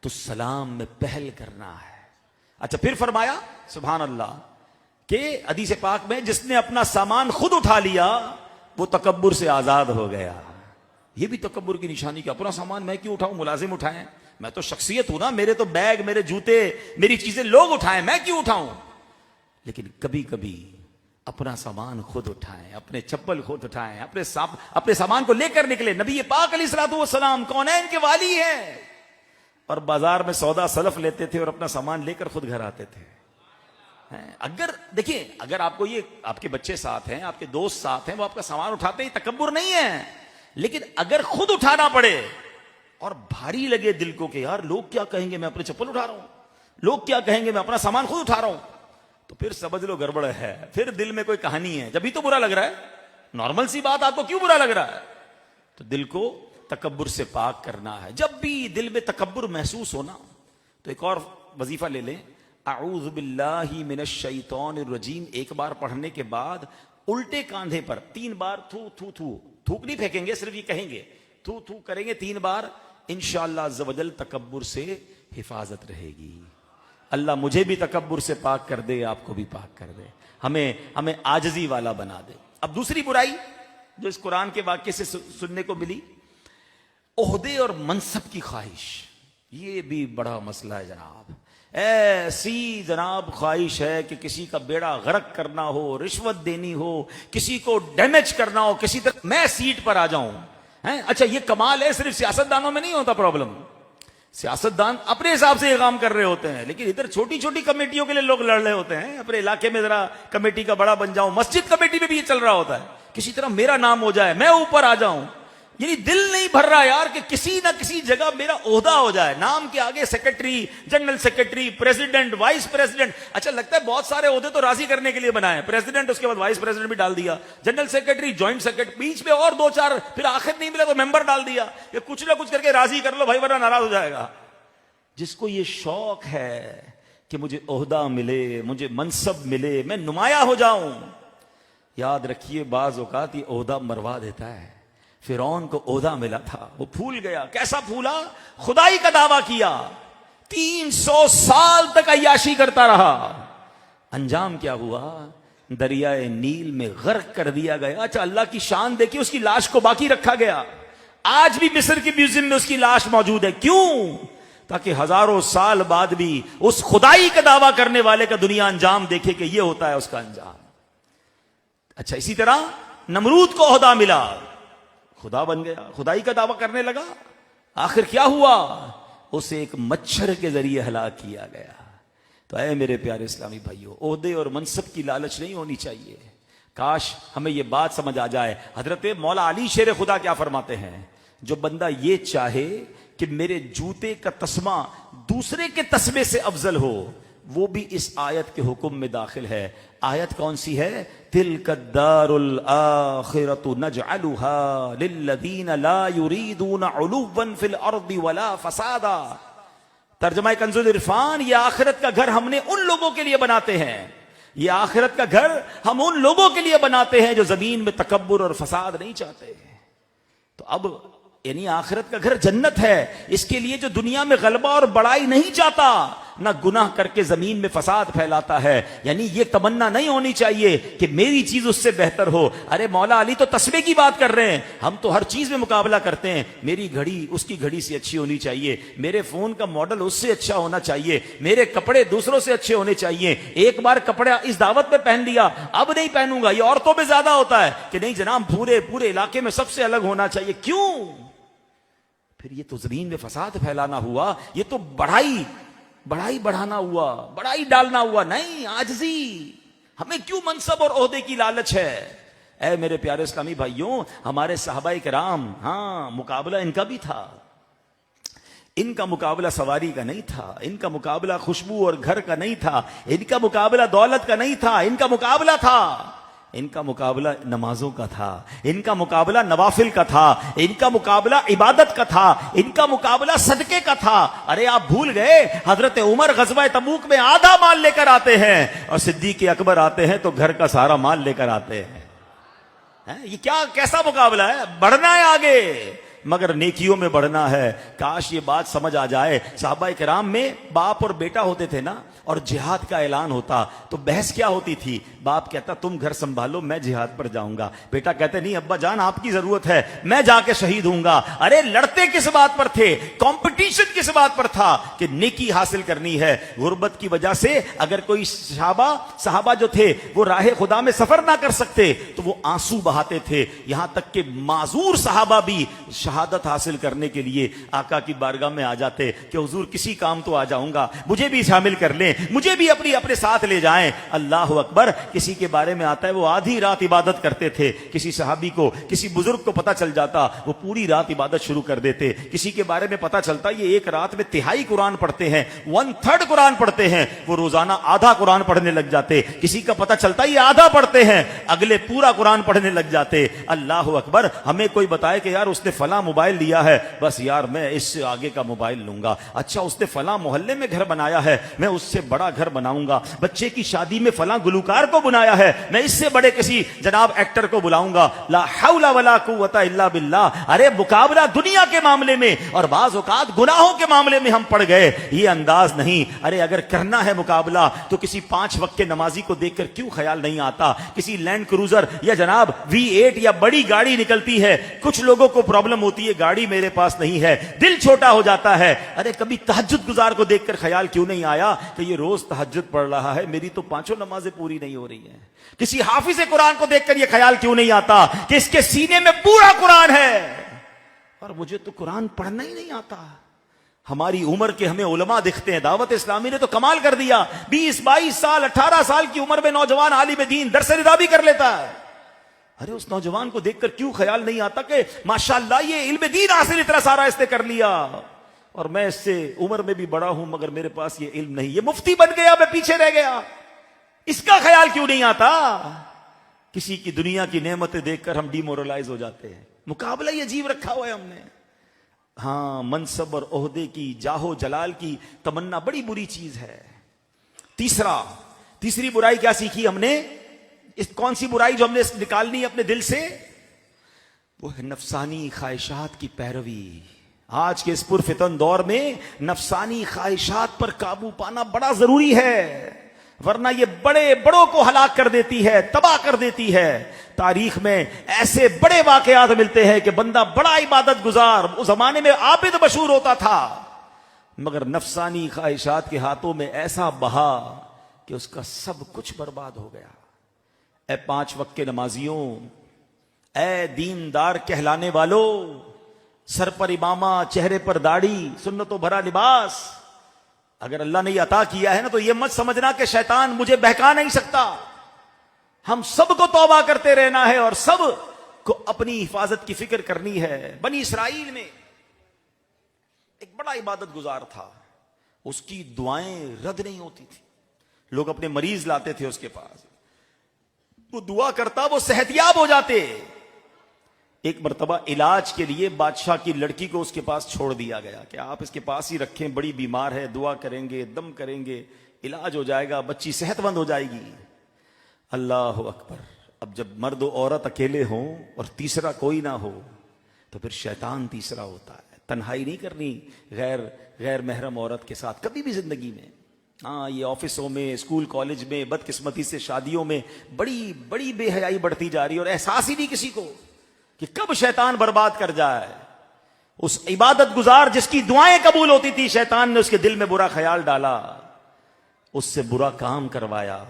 تو سلام میں پہل کرنا ہے. اچھا, پھر فرمایا سبحان اللہ کہ حدیث پاک میں جس نے اپنا سامان خود اٹھا لیا وہ تکبر سے آزاد ہو گیا. یہ بھی تکبر کی نشانی کہ اپنا سامان میں کیوں اٹھاؤں, ملازم اٹھائیں, میں تو شخصیت ہوں نا, میرے تو بیگ, میرے جوتے, میری چیزیں لوگ اٹھائیں, میں کیوں اٹھاؤں. لیکن کبھی کبھی اپنا سامان خود اٹھائیں, اپنے چپل خود اٹھائیں, اپنے سامان کو لے کر نکلے. نبی پاک علیہ الصلوۃ والسلام کونین کے والی ہیں, اور بازار میں سودا سلف لیتے تھے اور اپنا سامان لے کر خود گھر آتے تھے. اگر دیکھیں, اگر آپ کو یہ آپ کے بچے ساتھ ہیں, آپ کے دوست ساتھ ہیں, وہ آپ کا سامان اٹھاتے ہیں, تکبر نہیں ہے. لیکن اگر خود اٹھانا پڑے اور بھاری لگے دل کو کہ یار لوگ کیا کہیں گے, میں اپنے چپل اٹھا رہا ہوں, لوگ کیا کہیں گے, میں اپنا سامان خود اٹھا رہا ہوں, تو پھر سمجھ لو گڑبڑ ہے. پھر دل میں کوئی کہانی ہے. جبھی تو برا لگ رہا ہے, نارمل سی بات, آپ کو کیوں برا لگ رہا ہے. تو دل کو تکبر سے پاک کرنا ہے. جب بھی دل میں تکبر محسوس ہونا تو ایک اور وظیفہ لے لیں, اعوذ باللہ من الشیطان الرجیم. ایک بار پڑھنے کے بعد الٹے کاندھے پر 3 بار تھو تھو تھو, تھوک نہیں پھینکیں گے, صرف یہ کہیں گے, تھو تھو کریں گے 3 بار. انشاءاللہ عز و جل تکبر سے حفاظت رہے گی. اللہ مجھے بھی تکبر سے پاک کر دے, آپ کو بھی پاک کر دے, ہمیں عاجزی والا بنا دے. اب دوسری برائی جو اس قرآن کے واقعے سے سننے کو ملی, عہدے اور منصب کی خواہش. یہ بھی بڑا مسئلہ ہے جناب. ایسی جناب خواہش ہے کہ کسی کا بیڑا غرق کرنا ہو, رشوت دینی ہو, کسی کو ڈیمیج کرنا ہو, کسی طرح میں سیٹ پر آ جاؤں. اچھا, یہ کمال ہے, صرف سیاست دانوں میں نہیں ہوتا پرابلم. سیاست دان اپنے حساب سے یہ کام کر رہے ہوتے ہیں, لیکن ادھر چھوٹی چھوٹی کمیٹیوں کے لیے لوگ لڑ رہے ہوتے ہیں. اپنے علاقے میں ذرا کمیٹی کا بڑا بن جاؤں, مسجد کمیٹی میں بھی یہ چل رہا ہوتا ہے, کسی طرح میرا نام ہو جائے, میں اوپر آ جاؤں. یعنی دل نہیں بھر رہا یار کہ کسی نہ کسی جگہ میرا عہدہ ہو جائے, نام کے آگے secretary, general secretary, president, vice president. اچھا لگتا ہے بہت سارے عہدے تو راضی کرنے کے لیے بنائے, پریزیڈنٹ, اس کے بعد وائس پریزیڈنٹ بھی ڈال دیا, جنرل سیکرٹری, جوائنٹ سیکرٹری, بیچ میں اور 2-4, پھر آخر نہیں ملا تو ممبر ڈال دیا. یہ کچھ نہ کچھ کر کے راضی کر لو بھائی, ورنہ ناراض ہو جائے گا. جس کو یہ شوق ہے کہ مجھے عہدہ ملے, مجھے منصب ملے, میں نمایاں ہو جاؤں, یاد رکھیے بعض اوقات یہ عہدہ مروا دیتا ہے. فرعون کو عہدہ ملا تھا, وہ پھول گیا. کیسا پھولا؟ خدائی کا دعویٰ کیا, 300 سال تک عیاشی کرتا رہا. انجام کیا ہوا؟ دریائے نیل میں غرق کر دیا گیا. اچھا, اللہ کی شان دیکھی, اس کی لاش کو باقی رکھا گیا. آج بھی مصر کی میوزیم میں اس کی لاش موجود ہے. کیوں؟ تاکہ ہزاروں سال بعد بھی اس خدائی کا دعویٰ کرنے والے کا دنیا انجام دیکھے کہ یہ ہوتا ہے اس کا انجام. اچھا, اسی طرح نمرود کو عہدہ ملا, خدا بن گیا, خدائی کا دعویٰ کرنے لگا. آخر کیا ہوا؟ اسے ایک مچھر کے ذریعے ہلاک کیا گیا. تو اے میرے پیارے اسلامی بھائیوں, عہدے اور منصب کی لالچ نہیں ہونی چاہیے. کاش ہمیں یہ بات سمجھ آ جائے. حضرت مولا علی شیر خدا کیا فرماتے ہیں, جو بندہ یہ چاہے کہ میرے جوتے کا تسمہ دوسرے کے تسمے سے افضل ہو, وہ بھی اس آیت کے حکم میں داخل ہے. آیت کون سی ہے؟ تلک الدار الآخرۃ نجعلها للذین لا یریدون علوا فی الارض ولا فسادا. ترجمہ کنز العرفان, یہ آخرت کا گھر ہم نے ان لوگوں کے لیے بناتے ہیں, یہ آخرت کا گھر ہم ان لوگوں کے لیے بناتے ہیں جو زمین میں تکبر اور فساد نہیں چاہتے. تو اب یعنی آخرت کا گھر جنت ہے، اس کے لیے جو دنیا میں غلبہ اور بڑائی نہیں چاہتا، نہ گناہ کر کے زمین میں فساد پھیلاتا ہے، یعنی یہ تمنا نہیں ہونی چاہیے کہ میری چیز اس سے بہتر ہو۔ ارے مولا علی تو تسبیح کی بات کر رہے ہیں، ہم تو ہر چیز میں مقابلہ کرتے ہیں، میری گھڑی اس کی گھڑی سے اچھی ہونی چاہیے، میرے فون کا ماڈل اس سے اچھا ہونا چاہیے، میرے کپڑے دوسروں سے اچھے ہونے چاہیے، ایک بار کپڑا اس دعوت میں پہن لیا اب نہیں پہنوں گا۔ یہ عورتوں میں زیادہ ہوتا ہے کہ نہیں جناب پورے علاقے میں سب سے الگ ہونا چاہیے۔ کیوں؟ پھر یہ تو زمین میں فساد پھیلانا ہوا، یہ تو بڑائی بڑھانا ہوا، بڑائی ڈالنا ہوا۔ نہیں، عاجزی۔ ہمیں کیوں منصب اور عہدے کی لالچ ہے؟ اے میرے پیارے اسلامی بھائیوں، ہمارے صحابہ کرام، ہاں مقابلہ ان کا بھی تھا، ان کا مقابلہ سواری کا نہیں تھا، ان کا مقابلہ خوشبو اور گھر کا نہیں تھا، ان کا مقابلہ دولت کا نہیں تھا، ان کا مقابلہ تھا، ان کا مقابلہ نمازوں کا تھا، ان کا مقابلہ نوافل کا تھا، ان کا مقابلہ عبادت کا تھا، ان کا مقابلہ صدقے کا تھا۔ ارے آپ بھول گئے حضرت عمر غزوہ تبوک میں آدھا مال لے کر آتے ہیں اور صدیق اکبر آتے ہیں تو گھر کا سارا مال لے کر آتے ہیں۔ یہ کیا کیسا مقابلہ ہے؟ بڑھنا ہے آگے، مگر نیکیوں میں بڑھنا ہے۔ کاش یہ بات سمجھ آ جائے۔ صحابہ کرام میں باپ اور بیٹا ہوتے تھے نا، اور جہاد کا اعلان ہوتا تو بحث کیا ہوتی تھی؟ باپ کہتا تم گھر سنبھالو، میں جہاد پر جاؤں گا۔ بیٹا کہتے نہیں ابا جان آپ کی ضرورت ہے، میں جا کے شہید ہوں گا۔ ارے لڑتے کس بات پر تھے؟ کمپٹیشن کس بات پر تھا؟ کہ نیکی حاصل کرنی ہے۔ غربت کی وجہ سے اگر کوئی صحابہ جو تھے وہ راہ خدا میں سفر نہ کر سکتے تو وہ آنسو بہاتے تھے، یہاں تک کہ معذور صحابہ بھی شہادت حاصل کرنے کے لیے آقا کی بارگاہ میں آ جاتے کہ حضور کسی کام تو آ جاؤں گا، مجھے بھی شامل کر لیں، مجھے بھی اپنے ساتھ لے جائیں۔ اللہ اکبر۔ کسی کے بارے میں آتا ہے وہ آدھی رات عبادت کرتے تھے، کسی صحابی کو کسی بزرگ کو پتہ چل جاتا وہ پوری رات عبادت شروع کر دیتے۔ کسی کے بارے میں پتہ چلتا یہ ایک رات میں تہائی قرآن پڑھتے ہیں، 1/3 قرآن پڑھتے ہیں، وہ روزانہ آدھا قرآن پڑھنے لگ جاتے۔ کسی کا پتہ چلتا یہ آدھا پڑھتے ہیں، اگلے پورا قرآن پڑھنے لگ جاتے۔ اللہ اکبر۔ ہمیں کوئی بتائے کہ یار اس نے فلاں موبائل لیا ہے، بس یار میں اس سے آگے کا موبائل لوں گا۔ اچھا اس نے فلاں محلے میں گھر بنایا ہے، میں اس سے بڑا گھر بناؤں گا۔ بچے کی شادی میں فلاں گلوکار کو بنایا ہے، میں اس سے بڑے کسی جناب ایکٹر کو بلاؤں گا۔ لا حول ولا قوت الا باللہ۔ ارے مقابلہ دنیا کے معاملے میں اور بعض اوقات گناہوں کے معاملے میں ہم پڑ گئے، یہ انداز نہیں۔ ارے اگر کرنا ہے مقابلہ تو کسی 5 وقت کے نمازی کو دیکھ کر کیوں خیال نہیں آتا؟ کسی لینڈ کروزر یا جناب V8 یا بڑی گاڑی نکلتی ہے، کچھ لوگوں کو پرابلم ہوتی ہے گاڑی میرے پاس نہیں ہے، دل چھوٹا ہو جاتا ہے۔ ارے کبھی تہجد گزار کو دیکھ کر خیال کیوں نہیں آیا کہ یہ روز تہجد پڑھ رہا ہے، میری تو 5 نمازیں پوری نہیں ہو رہی ہیں؟ کسی حافظ قرآن کو دیکھ کر یہ خیال کیوں نہیں آتا کہ اس کے سینے میں پورا قرآن ہے اور مجھے تو قرآن پڑھنا ہی نہیں آتا؟ ہماری عمر کے ہمیں علماء دکھتے ہیں۔ دعوت اسلامی نے تو کمال کر دیا، 20 22 سال 18 سال کی عمر میں نوجوان عالم دین درس ندا بھی کر لیتا ہے۔ ارے اس نوجوان کو دیکھ کر کیوں خیال نہیں آتا کہ ماشاءاللہ یہ علم دین حاصل اتنا سارا اس نے کر لیا اور میں اس سے عمر میں بھی بڑا ہوں مگر میرے پاس یہ علم نہیں، یہ مفتی بن گیا میں پیچھے رہ گیا، اس کا خیال کیوں نہیں آتا؟ کسی کی دنیا کی نعمتیں دیکھ کر ہم ڈی مورلائز ہو جاتے ہیں۔ مقابلہ یہ عجیب رکھا ہوا ہے ہم نے۔ ہاں منصب اور عہدے کی، جاہ و جلال کی تمنا بڑی بری چیز ہے۔ تیسری برائی کیا سیکھی ہم نے؟ کون سی برائی جو ہم نے نکالنی ہے اپنے دل سے؟ وہ ہے نفسانی خواہشات کی پیروی۔ آج کے اس پرفتن دور میں نفسانی خواہشات پر قابو پانا بڑا ضروری ہے، ورنہ یہ بڑوں کو ہلاک کر دیتی ہے، تباہ کر دیتی ہے۔ تاریخ میں ایسے بڑے واقعات ملتے ہیں کہ بندہ بڑا عبادت گزار اس زمانے میں عابد مشہور ہوتا تھا، مگر نفسانی خواہشات کے ہاتھوں میں ایسا بہا کہ اس کا سب کچھ برباد ہو گیا۔ اے 5 وقت کے نمازیوں، اے دیندار کہلانے والوں، سر پر امامہ، چہرے پر داڑھی، سنتوں بھرا لباس، اگر اللہ نے یہ عطا کیا ہے نا تو یہ مت سمجھنا کہ شیطان مجھے بہکا نہیں سکتا۔ ہم سب کو توبہ کرتے رہنا ہے اور سب کو اپنی حفاظت کی فکر کرنی ہے۔ بنی اسرائیل میں ایک بڑا عبادت گزار تھا، اس کی دعائیں رد نہیں ہوتی تھی، لوگ اپنے مریض لاتے تھے اس کے پاس، وہ دعا کرتا وہ صحت یاب ہو جاتے۔ ایک مرتبہ علاج کے لیے بادشاہ کی لڑکی کو اس کے پاس چھوڑ دیا گیا کہ آپ اس کے پاس ہی رکھیں، بڑی بیمار ہے، دعا کریں گے، دم کریں گے، علاج ہو جائے گا، بچی صحت مند ہو جائے گی۔ اللہ اکبر۔ اب جب مرد و عورت اکیلے ہوں اور تیسرا کوئی نہ ہو تو تو پھر شیطان تیسرا ہوتا ہے. تنہائی نہیں کرنی غیر محرم عورت کے ساتھ کبھی بھی زندگی میں. ہاں یہ آفسوں میں، اسکول کالج میں، بدقسمتی سے شادیوں میں بڑی بڑی بے حیائی بڑھتی جا رہی ہے اور احساس ہی نہیں کسی کو کہ کب شیطان برباد کر جائے. اس عبادت گزار جس کی دعائیں قبول ہوتی تھی، شیطان نے اس کے دل میں برا خیال ڈالا، اس سے برا کام کروایا.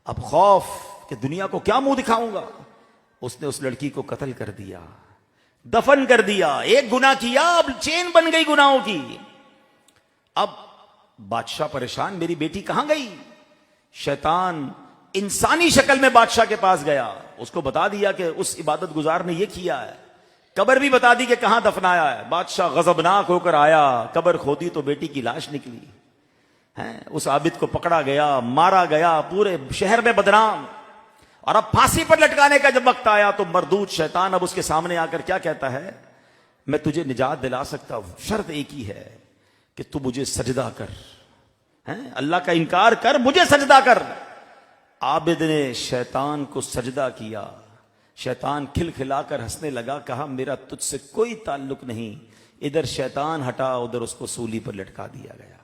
اب خوف کہ دنیا کو کیا منہ دکھاؤں گا، اس نے اس لڑکی کو قتل کر دیا، دفن کر دیا. ایک گناہ کیا، اب چین بن گئی گناہوں کی. اب بادشاہ پریشان، میری بیٹی کہاں گئی؟ شیطان انسانی شکل میں بادشاہ کے پاس گیا، اس کو بتا دیا کہ اس عبادت گزار نے یہ کیا ہے، قبر بھی بتا دی کہ کہاں دفنایا ہے. بادشاہ غضبناک ہو کر آیا، قبر کھودی تو بیٹی کی لاش نکلی. اس عابد کو پکڑا گیا، مارا گیا، پورے شہر میں بدنام. اور اب پھانسی پر لٹکانے کا جب وقت آیا تو مردود شیطان اب اس کے سامنے آ کر کیا کہتا ہے؟ میں تجھے نجات دلا سکتا ہوں، شرط ایک ہی ہے کہ تو مجھے سجدہ کر. اللہ کا انکار کر، مجھے سجدہ کر. عابد نے شیطان کو سجدہ کیا. شیطان کھلکھلا کر ہنسنے لگا، کہا میرا تجھ سے کوئی تعلق نہیں. ادھر شیطان ہٹا، ادھر اس کو سولی پر لٹکا دیا گیا.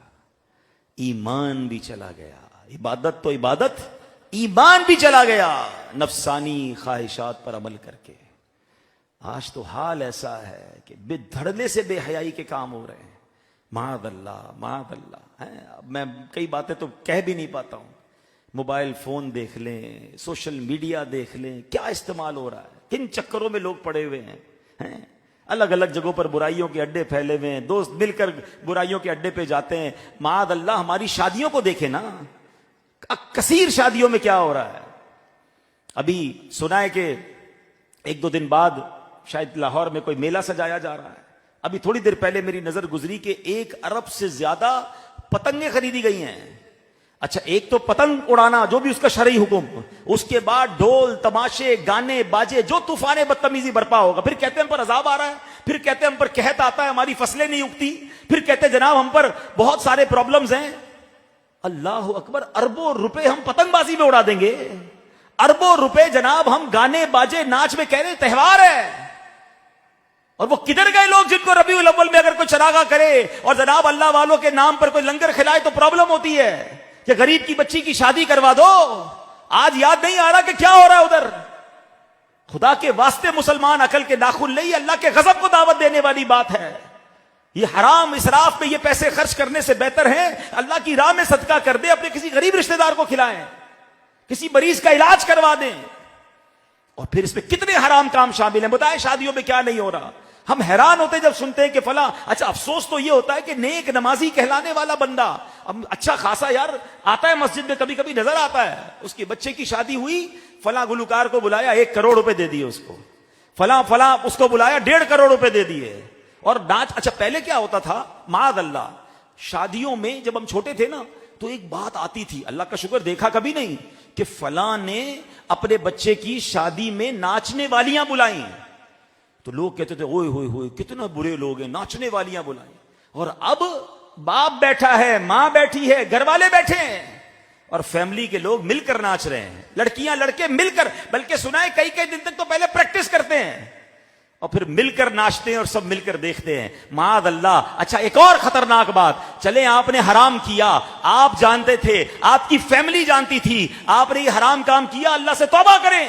ایمان بھی چلا گیا. عبادت تو عبادت، ایمان بھی چلا گیا نفسانی خواہشات پر عمل کر کے. آج تو حال ایسا ہے کہ بے دھڑلے سے بے حیائی کے کام ہو رہے ہیں. معاذ اللہ معاذ اللہ. اب میں کئی باتیں تو کہہ بھی نہیں پاتا ہوں. موبائل فون دیکھ لیں، سوشل میڈیا دیکھ لیں، کیا استعمال ہو رہا ہے، کن چکروں میں لوگ پڑے ہوئے ہیں. الگ الگ جگہوں پر برائیوں کے اڈے پھیلے ہوئے ہیں، دوست مل کر برائیوں کے اڈے پہ جاتے ہیں. معاذ اللہ. ہماری شادیوں کو دیکھیں نا، کثیر شادیوں میں کیا ہو رہا ہے. ابھی سنا ہے کہ ایک دو دن بعد شاید لاہور میں کوئی میلہ سجایا جا رہا ہے. ابھی تھوڑی دیر پہلے میری نظر گزری کہ 1 ارب سے زیادہ پتنگیں خریدی گئی ہیں. اچھا، ایک تو پتنگ اڑانا جو بھی اس کا شرعی حکم، اس کے بعد ڈھول تماشے گانے باجے، جو طوفان بدتمیزی برپا ہوگا. پھر کہتے ہیں ہم پر عذاب آ رہا ہے، پھر کہتے ہیں ہم پر قحط آتا ہے، ہماری فصلیں نہیں اگتی، پھر کہتے ہیں جناب ہم پر بہت سارے پرابلمز ہیں. اللہ اکبر. اربوں روپے ہم پتنگ بازی میں اڑا دیں گے، اربوں روپے جناب ہم گانے باجے ناچ میں کہہ رہے تہوار ہے. اور وہ کدھر گئے لوگ جن کو ربیع الاول میں اگر کوئی چراغاں کرے اور جناب اللہ والوں کے نام پر کوئی لنگر کھلائے تو پرابلم ہوتی ہے کہ غریب کی بچی کی شادی کروا دو. آج یاد نہیں آ رہا کہ کیا ہو رہا ہے ادھر. خدا کے واسطے مسلمان عقل کے ناخن لے، اللہ کے غضب کو دعوت دینے والی بات ہے. یہ حرام اسراف میں یہ پیسے خرچ کرنے سے بہتر ہے اللہ کی راہ میں صدقہ کر دے، اپنے کسی غریب رشتہ دار کو کھلائیں، کسی مریض کا علاج کروا دیں. اور پھر اس میں کتنے حرام کام شامل ہیں. بتائیں شادیوں میں کیا نہیں ہو رہا. ہم حیران ہوتے جب سنتے ہیں کہ فلاں. اچھا افسوس تو یہ ہوتا ہے کہ نیک نمازی کہلانے والا بندہ اب اچھا خاصا یار آتا ہے مسجد میں، کبھی کبھی نظر آتا ہے، اس کے بچے کی شادی ہوئی، فلاں گلوکار کو بلایا 1 کروڑ روپے دے دیے اس کو، فلاں اس کو بلایا 1.5 کروڑ روپے دے دیے اور ناچ. اچھا پہلے کیا ہوتا تھا معاذ اللہ، شادیوں میں جب ہم چھوٹے تھے نا تو ایک بات آتی تھی، اللہ کا شکر دیکھا کبھی نہیں، کہ فلاں نے اپنے بچے کی شادی میں ناچنے والیاں بلائیں. تو لوگ کہتے تھے اوئے ہوئے ہوئے کتنا برے لوگ ہیں، ناچنے والیاں بلائیں. اور اب باپ بیٹھا ہے، ماں بیٹھی ہے، گھر والے بیٹھے ہیں اور فیملی کے لوگ مل کر ناچ رہے ہیں، لڑکیاں لڑکے مل کر، بلکہ سنا ہے کئی دن تک تو پہلے پریکٹس کرتے ہیں اور پھر مل کر ناچتے ہیں اور سب مل کر دیکھتے ہیں. معاذ اللہ. اچھا ایک اور خطرناک بات، چلیں آپ نے حرام کیا، آپ جانتے تھے، آپ کی فیملی جانتی تھی، آپ نے یہ حرام کام کیا، اللہ سے توبہ کریں.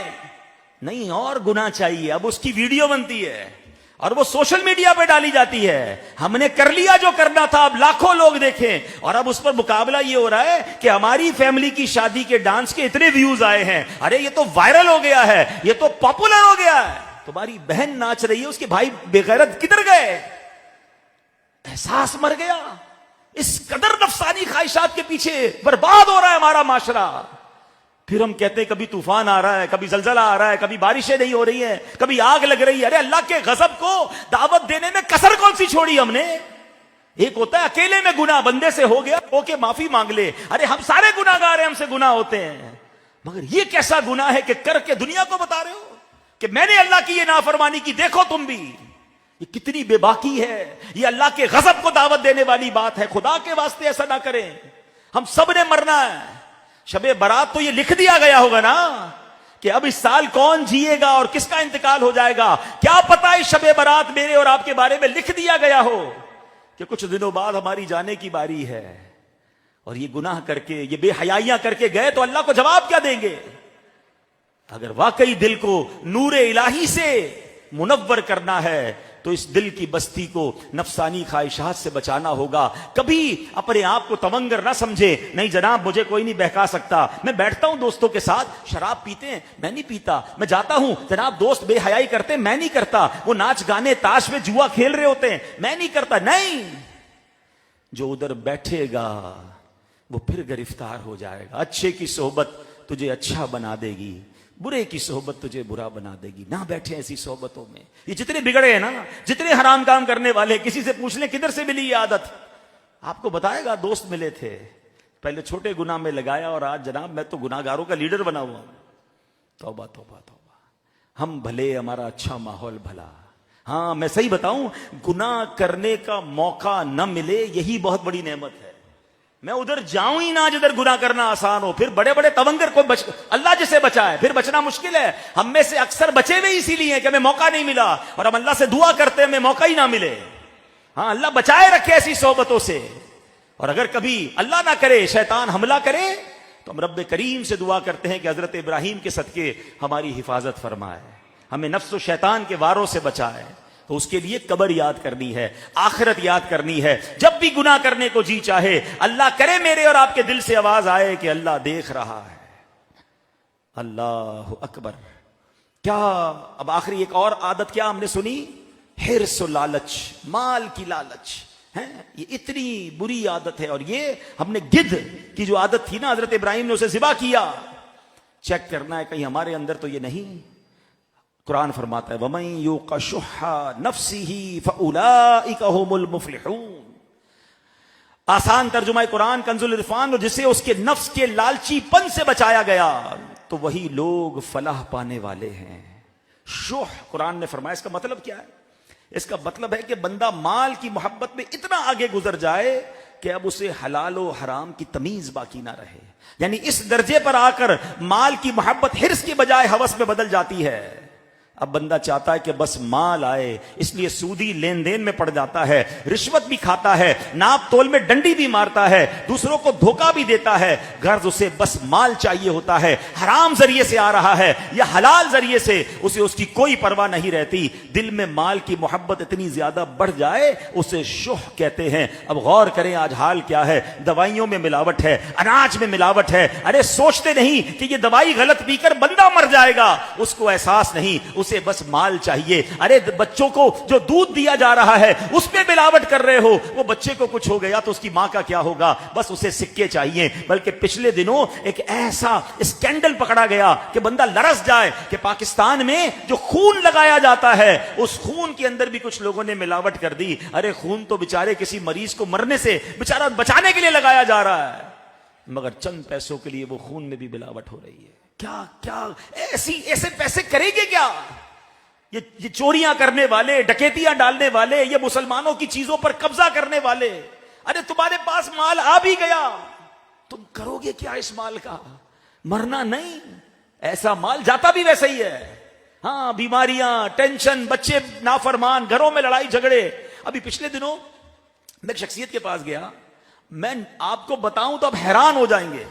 نہیں اور گناہ چاہیے. اب اس کی ویڈیو بنتی ہے اور وہ سوشل میڈیا پہ ڈالی جاتی ہے. ہم نے کر لیا جو کرنا تھا، اب لاکھوں لوگ دیکھیں. اور اب اس پر مقابلہ یہ ہو رہا ہے کہ ہماری فیملی کی شادی کے ڈانس کے اتنے ویوز آئے ہیں، ارے یہ تو وائرل ہو گیا ہے، یہ تو پاپولر ہو گیا ہے. تمہاری بہن ناچ رہی ہے، اس کے بھائی بے غیرت کدھر گئے؟ احساس مر گیا. اس قدر نفسانی خواہشات کے پیچھے برباد ہو رہا ہے ہمارا معاشرہ. پھر ہم کہتے ہیں کبھی طوفان آ رہا ہے، کبھی زلزلہ آ رہا ہے، کبھی بارشیں نہیں ہو رہی ہیں، کبھی آگ لگ رہی ہے. ارے اللہ کے غضب کو دعوت دینے میں کسر کون سی چھوڑی ہم نے؟ ایک ہوتا ہے اکیلے میں گناہ بندے سے ہو گیا ہو کے معافی مانگ لے، ارے ہم سارے گناہ گار ہیں، ہم سے گناہ ہوتے ہیں. مگر یہ کیسا گناہ ہے کہ کر کے دنیا کو بتا رہے ہو کہ میں نے اللہ کی یہ نافرمانی کی، دیکھو تم بھی. یہ کتنی بے باکی ہے، یہ اللہ کے غضب کو دعوت دینے والی بات ہے. خدا کے واسطے ایسا نہ کریں. ہم سب نے مرنا ہے. شب برات تو یہ لکھ دیا گیا ہوگا نا کہ اب اس سال کون جیے گا اور کس کا انتقال ہو جائے گا. کیا پتا اس شب برات میرے اور آپ کے بارے میں لکھ دیا گیا ہو کہ کچھ دنوں بعد ہماری جانے کی باری ہے, اور یہ گناہ کر کے, یہ بے حیائیاں کر کے گئے تو اللہ کو جواب کیا دیں گے؟ اگر واقعی دل کو نور الہی سے منور کرنا ہے تو اس دل کی بستی کو نفسانی خواہشات سے بچانا ہوگا. کبھی اپنے آپ کو تونگر نہ سمجھے, نہیں جناب مجھے کوئی نہیں بہکا سکتا. میں بیٹھتا ہوں دوستوں کے ساتھ, شراب پیتے ہیں میں نہیں پیتا. میں جاتا ہوں جناب دوست بے حیائی کرتے ہیں میں نہیں کرتا. وہ ناچ گانے تاش میں جوا کھیل رہے ہوتے ہیں میں نہیں کرتا. نہیں, جو ادھر بیٹھے گا وہ پھر گرفتار ہو جائے گا. اچھے کی صحبت تجھے اچھا بنا دے گی, برے کی صحبت تجھے برا بنا دے گی. نہ بیٹھے ایسی صحبتوں میں. یہ جتنے بگڑے ہیں نا, جتنے حرام کام کرنے والے, کسی سے پوچھ لیں کدھر سے ملی یہ عادت, آپ کو بتائے گا. دوست ملے تھے, پہلے چھوٹے گناہ میں لگایا اور آج جناب میں تو گناہگاروں کا لیڈر بنا ہوا ہوں. توبہ توبہ توبہ. ہم بھلے, ہمارا اچھا ماحول بھلا. ہاں میں صحیح بتاؤں, گناہ کرنے کا موقع نہ ملے یہی بہت بڑی نعمت ہے. میں ادھر جاؤں ہی نہ جدھر گناہ کرنا آسان ہو. پھر بڑے بڑے تونگر کو اللہ جسے بچائے, پھر بچنا مشکل ہے. ہم میں سے اکثر بچے ہوئے اسی لیے کہ ہمیں موقع نہیں ملا, اور ہم اللہ سے دعا کرتے ہیں ہمیں موقع ہی نہ ملے. ہاں اللہ بچائے رکھے ایسی صحبتوں سے. اور اگر کبھی اللہ نہ کرے شیطان حملہ کرے تو ہم رب کریم سے دعا کرتے ہیں کہ حضرت ابراہیم کے صدقے ہماری حفاظت فرمائے, ہمیں نفس و شیطان کے واروں سے بچائے. تو اس کے لیے قبر یاد کرنی ہے, آخرت یاد کرنی ہے. جب بھی گناہ کرنے کو جی چاہے, اللہ کرے میرے اور آپ کے دل سے آواز آئے کہ اللہ دیکھ رہا ہے. اللہ اکبر. کیا اب آخری ایک اور عادت کیا ہم نے سنی؟ حرص و لالچ, مال کی لالچ ہے. یہ اتنی بری عادت ہے. اور یہ ہم نے گدھ کی جو عادت تھی نا, حضرت ابراہیم نے اسے ذبح کیا. چیک کرنا ہے کہیں ہمارے اندر تو یہ نہیں. قرآن فرماتا ہے وَمَن يُوقَ شُحَّ نَفْسِهِ فَأُولَئِكَ هُمُ الْمُفْلِحُونَ. آسان ترجمہ قرآن کنز العرفان. جسے اس کے نفس کے لالچی پن سے بچایا گیا تو وہی لوگ فلاح پانے والے ہیں. شح قرآن نے فرمایا, اس کا مطلب کیا ہے؟ اس کا مطلب ہے کہ بندہ مال کی محبت میں اتنا آگے گزر جائے کہ اب اسے حلال و حرام کی تمیز باقی نہ رہے. یعنی اس درجے پر آ کر مال کی محبت حرص کی بجائے ہوس میں بدل جاتی ہے. اب بندہ چاہتا ہے کہ بس مال آئے, اس لیے سودی لین دین میں پڑ جاتا ہے, رشوت بھی کھاتا ہے, ناپ تول میں ڈنڈی بھی مارتا ہے, دوسروں کو دھوکہ بھی دیتا ہے. غرض اسے بس مال چاہیے ہوتا ہے, حرام ذریعے سے آ رہا ہے یا حلال ذریعے سے, اسے اس کی کوئی پرواہ نہیں رہتی. دل میں مال کی محبت اتنی زیادہ بڑھ جائے اسے شح کہتے ہیں. اب غور کریں آج حال کیا ہے. دوائیوں میں ملاوٹ ہے, اناج میں ملاوٹ ہے. ارے سوچتے نہیں کہ یہ دوائی غلط پی کر بندہ مر جائے گا, اس کو احساس نہیں, اسے بس مال چاہیے. ارے بچوں کو جو دودھ دیا جا رہا ہے اس پہ ملاوٹ کر رہے ہو, وہ بچے کو کچھ ہو گیا تو اس کی ماں کا کیا ہوگا, بس اسے سکے چاہیے. بلکہ پچھلے دنوں ایک ایسا اسکینڈل پکڑا گیا کہ بندہ لرز جائے کہ پاکستان میں جو خون لگایا جاتا ہے اس خون کے اندر بھی کچھ لوگوں نے ملاوٹ کر دی. ارے خون تو بیچارے کسی مریض کو مرنے سے بیچارہ بچانے کے لیے لگایا جا رہا ہے, مگر چند پیسوں کے لیے وہ خون میں بھی ملاوٹ ہو رہی ہے. کیا کیا ایسے پیسے کریں گے کیا یہ چوریاں کرنے والے, ڈکیتیاں ڈالنے والے, یہ مسلمانوں کی چیزوں پر قبضہ کرنے والے. ارے تمہارے پاس مال آ بھی گیا, تم کرو گے کیا اس مال کا؟ مرنا نہیں, ایسا مال جاتا بھی ویسا ہی ہے. ہاں بیماریاں, ٹینشن, بچے نافرمان, گھروں میں لڑائی جھگڑے. ابھی پچھلے دنوں میں ایک شخصیت کے پاس گیا, میں آپ کو بتاؤں تو آپ حیران ہو جائیں گے.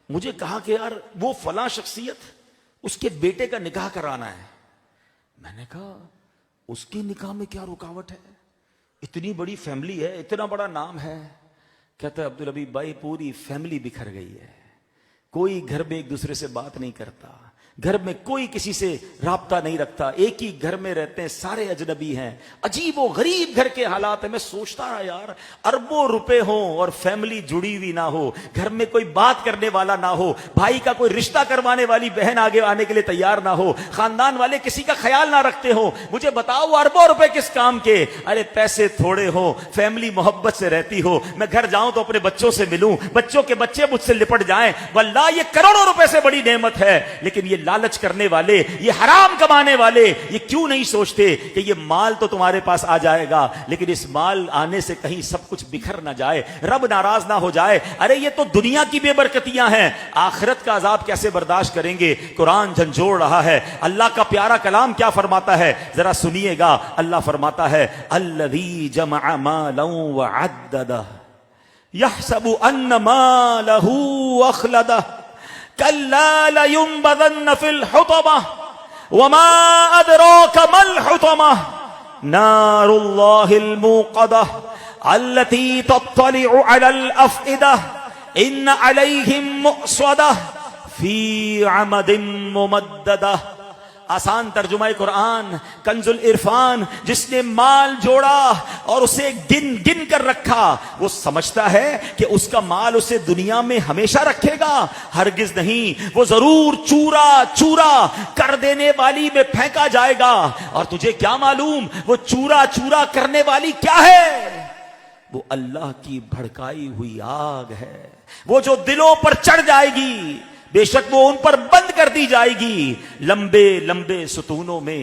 مجھے کہا کہ یار وہ فلاں شخصیت, اس کے بیٹے کا نکاح کرانا ہے. میں نے کہا اس کی نکاح میں کیا رکاوٹ ہے, اتنی بڑی فیملی ہے, اتنا بڑا نام ہے. کہتا ہے عبدالحبیب بھائی پوری فیملی بکھر گئی ہے, کوئی گھر میں ایک دوسرے سے بات نہیں کرتا, گھر میں کوئی کسی سے رابطہ نہیں رکھتا, ایک ہی گھر میں رہتے ہیں, سارے اجنبی ہیں, عجیب و غریب گھر کے حالات ہیں. میں سوچتا رہا یار اربوں روپے ہوں اور فیملی جڑی ہوئی نہ ہو, گھر میں کوئی بات کرنے والا نہ ہو, بھائی کا کوئی رشتہ کروانے والی بہن آگے آنے کے لیے تیار نہ ہو, خاندان والے کسی کا خیال نہ رکھتے ہوں. مجھے بتاؤ اربوں روپے کس کام کے؟ ارے پیسے تھوڑے ہوں, فیملی محبت سے رہتی ہو, میں گھر جاؤں تو اپنے بچوں سے ملوں, بچوں کے بچے مجھ سے لپٹ جائیں, واللہ یہ کروڑوں روپے سے بڑی نعمت ہے. لیکن یہ لالچ کرنے والے، یہ حرام کمانے والے، یہ کیوں نہیں سوچتے کہ یہ مال تو تمہارے پاس آ جائے گا، لیکن اس مال آنے سے کہیں سب کچھ بکھر نہ جائے، رب ناراض نہ ہو جائے. ارے یہ تو دنیا کی بے برکتیاں ہیں، آخرت کا عذاب کیسے برداشت کریں گے؟ قرآن جھنجھوڑ رہا ہے. اللہ کا پیارا کلام کیا فرماتا ہے ذرا سنیے گا. اللہ فرماتا ہے الذی جمع مالا وعددہ یحسب ان مالہ اخلدہ کلا لینبذن فی الحطمہ وما ادراک ما الحطمہ نار اللہ الموقدہ التي تطلع على الافئدہ ان علیہم مؤصدہ فی عمد ممددہ. آسان ترجمہ قرآن کنز العرفان. جس نے مال جوڑا اور اسے گن گن کر رکھا، وہ سمجھتا ہے کہ اس کا مال اسے دنیا میں ہمیشہ رکھے گا. ہرگز نہیں، وہ ضرور چورا چورا کر دینے والی میں پھینکا جائے گا. اور تجھے کیا معلوم وہ چورا چورا کرنے والی کیا ہے؟ وہ اللہ کی بھڑکائی ہوئی آگ ہے، وہ جو دلوں پر چڑھ جائے گی، بے شک وہ ان پر بند کر دی جائے گی لمبے لمبے ستونوں میں.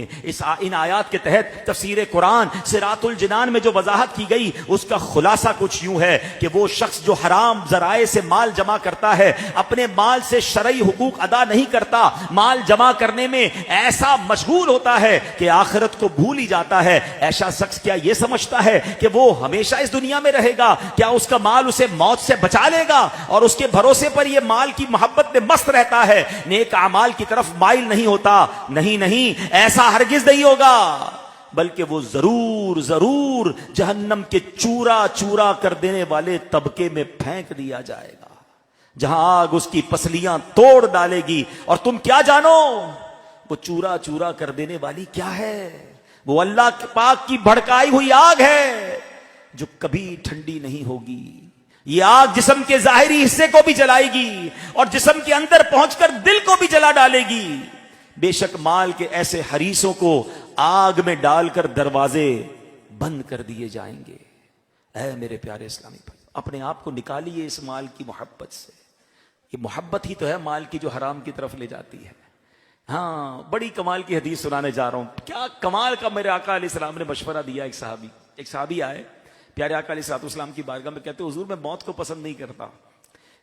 ان آیات کے تحت تفسیر قرآن صراط الجنان میں جو وضاحت کی گئی اس کا خلاصہ کچھ یوں ہے کہ وہ شخص جو حرام ذرائع سے مال جمع کرتا ہے، اپنے مال سے شرعی حقوق ادا نہیں کرتا، مال جمع کرنے میں ایسا مشغول ہوتا ہے کہ آخرت کو بھول ہی جاتا ہے. ایسا شخص کیا یہ سمجھتا ہے کہ وہ ہمیشہ اس دنیا میں رہے گا؟ کیا اس کا مال اسے موت سے بچا لے گا اور اس کے بھروسے پر یہ مال کی محبت میں مست رہتا ہے، نیک اعمال کی طرف مائل نہیں ہوتا؟ نہیں نہیں، ایسا ہرگز نہیں ہوگا، بلکہ وہ ضرور ضرور جہنم کے چورا چورا کر دینے والے طبقے میں پھینک دیا جائے گا، جہاں آگ اس کی پسلیاں توڑ ڈالے گی. اور تم کیا جانو وہ چورا چورا کر دینے والی کیا ہے؟ وہ اللہ پاک کی بھڑکائی ہوئی آگ ہے جو کبھی ٹھنڈی نہیں ہوگی. یہ آگ جسم کے ظاہری حصے کو بھی جلائے گی اور جسم کے اندر پہنچ کر دل کو بھی جلا ڈالے گی. بے شک مال کے ایسے حریصوں کو آگ میں ڈال کر دروازے بند کر دیے جائیں گے. اے میرے پیارے اسلامی بھائی، اپنے آپ کو نکالیے اس مال کی محبت سے. یہ محبت ہی تو ہے مال کی جو حرام کی طرف لے جاتی ہے. ہاں، بڑی کمال کی حدیث سنانے جا رہا ہوں. کیا کمال کا میرے آقا علیہ السلام نے مشورہ دیا. ایک صحابی آئے پیارے آقا علیہ السلام کی بارگاہ میں، کہتے حضور میں موت کو پسند نہیں کرتا،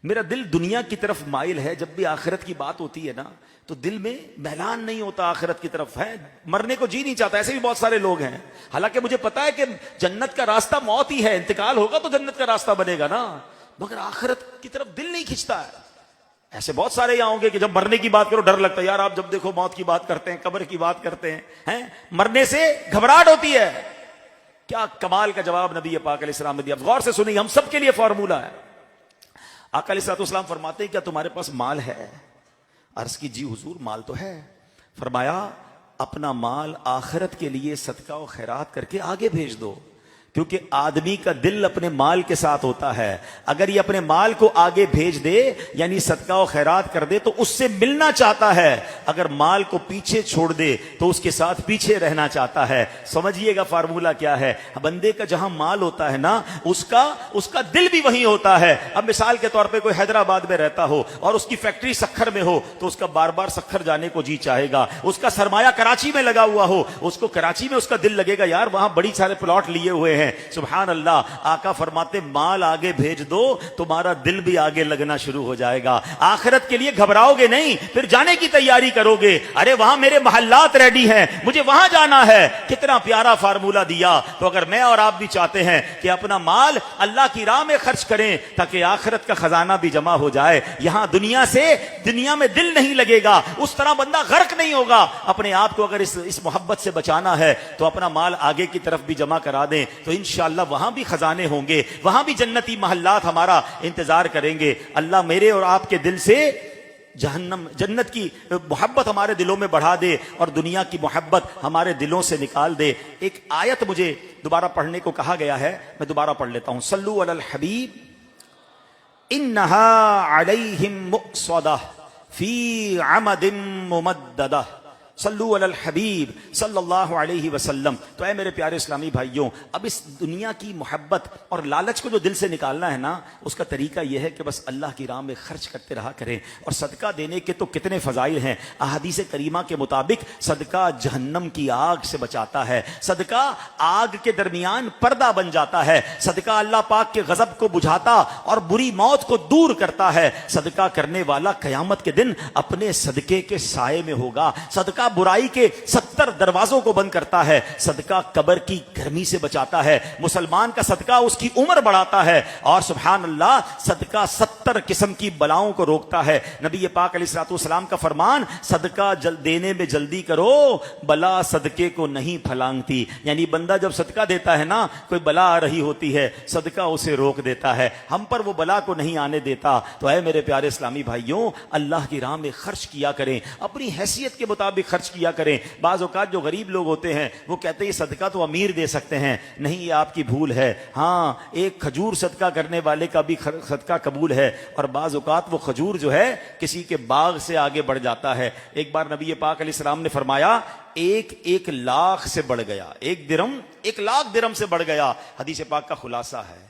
میرا دل دنیا کی طرف مائل ہے. جب بھی آخرت کی بات ہوتی ہے نا تو دل میں میلان نہیں ہوتا آخرت کی طرف ہے، مرنے کو جی نہیں چاہتا. ایسے بھی بہت سارے لوگ ہیں، حالانکہ مجھے پتا ہے کہ جنت کا راستہ موت ہی ہے، انتقال ہوگا تو جنت کا راستہ بنے گا نا، مگر آخرت کی طرف دل نہیں کھنچتا ہے. ایسے بہت سارے یہاں ہوں گے کہ جب مرنے کی بات کرو ڈر لگتا ہے. یار آپ جب دیکھو موت کی بات کرتے ہیں، قبر کی بات کرتے ہیں، مرنے سے گھبراہٹ ہوتی ہے. کیا کمال کا جواب نبی پاک علیہ السلام نے دیا. غور سے سنیے، ہم سب کے لیے فارمولہ ہے. آقا علیہ السلام فرماتے ہیں کیا تمہارے پاس مال ہے؟ عرض کی جی حضور مال تو ہے. فرمایا اپنا مال آخرت کے لیے صدقہ و خیرات کر کے آگے بھیج دو، کیونکہ آدمی کا دل اپنے مال کے ساتھ ہوتا ہے. اگر یہ اپنے مال کو آگے بھیج دے یعنی صدقہ و خیرات کر دے تو اس سے ملنا چاہتا ہے، اگر مال کو پیچھے چھوڑ دے تو اس کے ساتھ پیچھے رہنا چاہتا ہے. سمجھیے گا فارمولہ کیا ہے. بندے کا جہاں مال ہوتا ہے نا اس کا دل بھی وہیں ہوتا ہے. اب مثال کے طور پہ کوئی حیدرآباد میں رہتا ہو اور اس کی فیکٹری سکھر میں ہو تو اس کا بار بار سکھر جانے کو جی چاہے گا. اس کا سرمایہ کراچی میں لگا ہوا ہو، اس کو کراچی میں اس کا دل لگے گا، یار وہاں بڑی سارے پلاٹ لیے ہوئے ہیں. سبحان اللہ. آقا فرماتے مال آگے بھیج دو، تمہارا دل بھی آگے لگنا شروع ہو جائے گا. آخرت کے لیے گھبراؤ گے نہیں، پھر جانے کی تیاری کرو گے. ارے وہاں میرے محلات ریڈی ہیں، مجھے وہاں جانا ہے. کتنا پیارا فارمولہ دیا. تو اگر میں اور آپ بھی چاہتے ہیں کہ اپنا مال اللہ کی راہ میں خرچ کریں تاکہ آخرت کا خزانہ بھی جمع ہو جائے، یہاں دنیا میں دل نہیں لگے گا، اس طرح بندہ غرق نہیں ہوگا. اپنے آپ کو اگر اس محبت سے بچانا ہے تو اپنا مال آگے کی طرف بھی جمع کرا دیں تو انشاءاللہ وہاں بھی خزانے ہوں گے، وہاں بھی جنتی محلات ہمارا انتظار کریں گے. اللہ میرے اور آپ کے دل سے جنت کی محبت ہمارے دلوں میں بڑھا دے اور دنیا کی محبت ہمارے دلوں سے نکال دے. ایک آیت مجھے دوبارہ پڑھنے کو کہا گیا ہے، میں دوبارہ پڑھ لیتا ہوں. صلو علی الحبیب انہا علیہم مؤصدہ فی عمد ممددہ صلو علی الحبیب صلی اللہ علیہ وسلم. تو اے میرے پیارے اسلامی بھائیوں، اب اس دنیا کی محبت اور لالچ کو جو دل سے نکالنا ہے نا، اس کا طریقہ یہ ہے کہ بس اللہ کی راہ میں خرچ کرتے رہا کریں. اور صدقہ دینے کے تو کتنے فضائل ہیں. احادیث کریمہ کے مطابق صدقہ جہنم کی آگ سے بچاتا ہے، صدقہ آگ کے درمیان پردہ بن جاتا ہے، صدقہ اللہ پاک کے غضب کو بجھاتا اور بری موت کو دور کرتا ہے. صدقہ کرنے والا قیامت کے دن اپنے صدقے کے سائے میں ہوگا. صدقہ برائی کے 70 دروازوں کو بند کرتا ہے. صدقہ قبر کی گرمی سے بچاتا ہے. مسلمان کا صدقہ اس کی عمر بڑھاتا ہے. اور سبحان اللہ، صدقہ 70 قسم کی بلاؤں کو روکتا ہے. نبی پاک علیہ الصلوۃ والسلام کا فرمان، صدقہ دینے میں جلدی کرو، بلا صدقے کو نہیں پھلانگتی. یعنی بندہ جب صدقہ دیتا ہے نا، کوئی بلا آ رہی ہوتی ہے، صدقہ اسے روک دیتا ہے، ہم پر وہ بلا کو نہیں آنے دیتا. تو اے میرے پیارے اسلامی بھائیوں، اللہ کی راہ میں خرچ کیا کریں، اپنی حیثیت کے مطابق خرچ کیا کریں. بعض اوقات جو غریب لوگ ہوتے ہیں وہ کہتے ہیں یہ صدقہ تو امیر دے سکتے ہیں. نہیں، یہ آپ کی بھول ہے. ہاں، ایک کھجور صدقہ کرنے والے کا بھی صدقہ قبول ہے، اور بعض اوقات وہ کھجور جو ہے کسی کے باغ سے آگے بڑھ جاتا ہے. ایک بار نبی پاک علیہ السلام نے فرمایا، ایک لاکھ سے بڑھ گیا، ایک درم 1,00,000 درم سے بڑھ گیا. حدیث پاک کا خلاصہ ہے.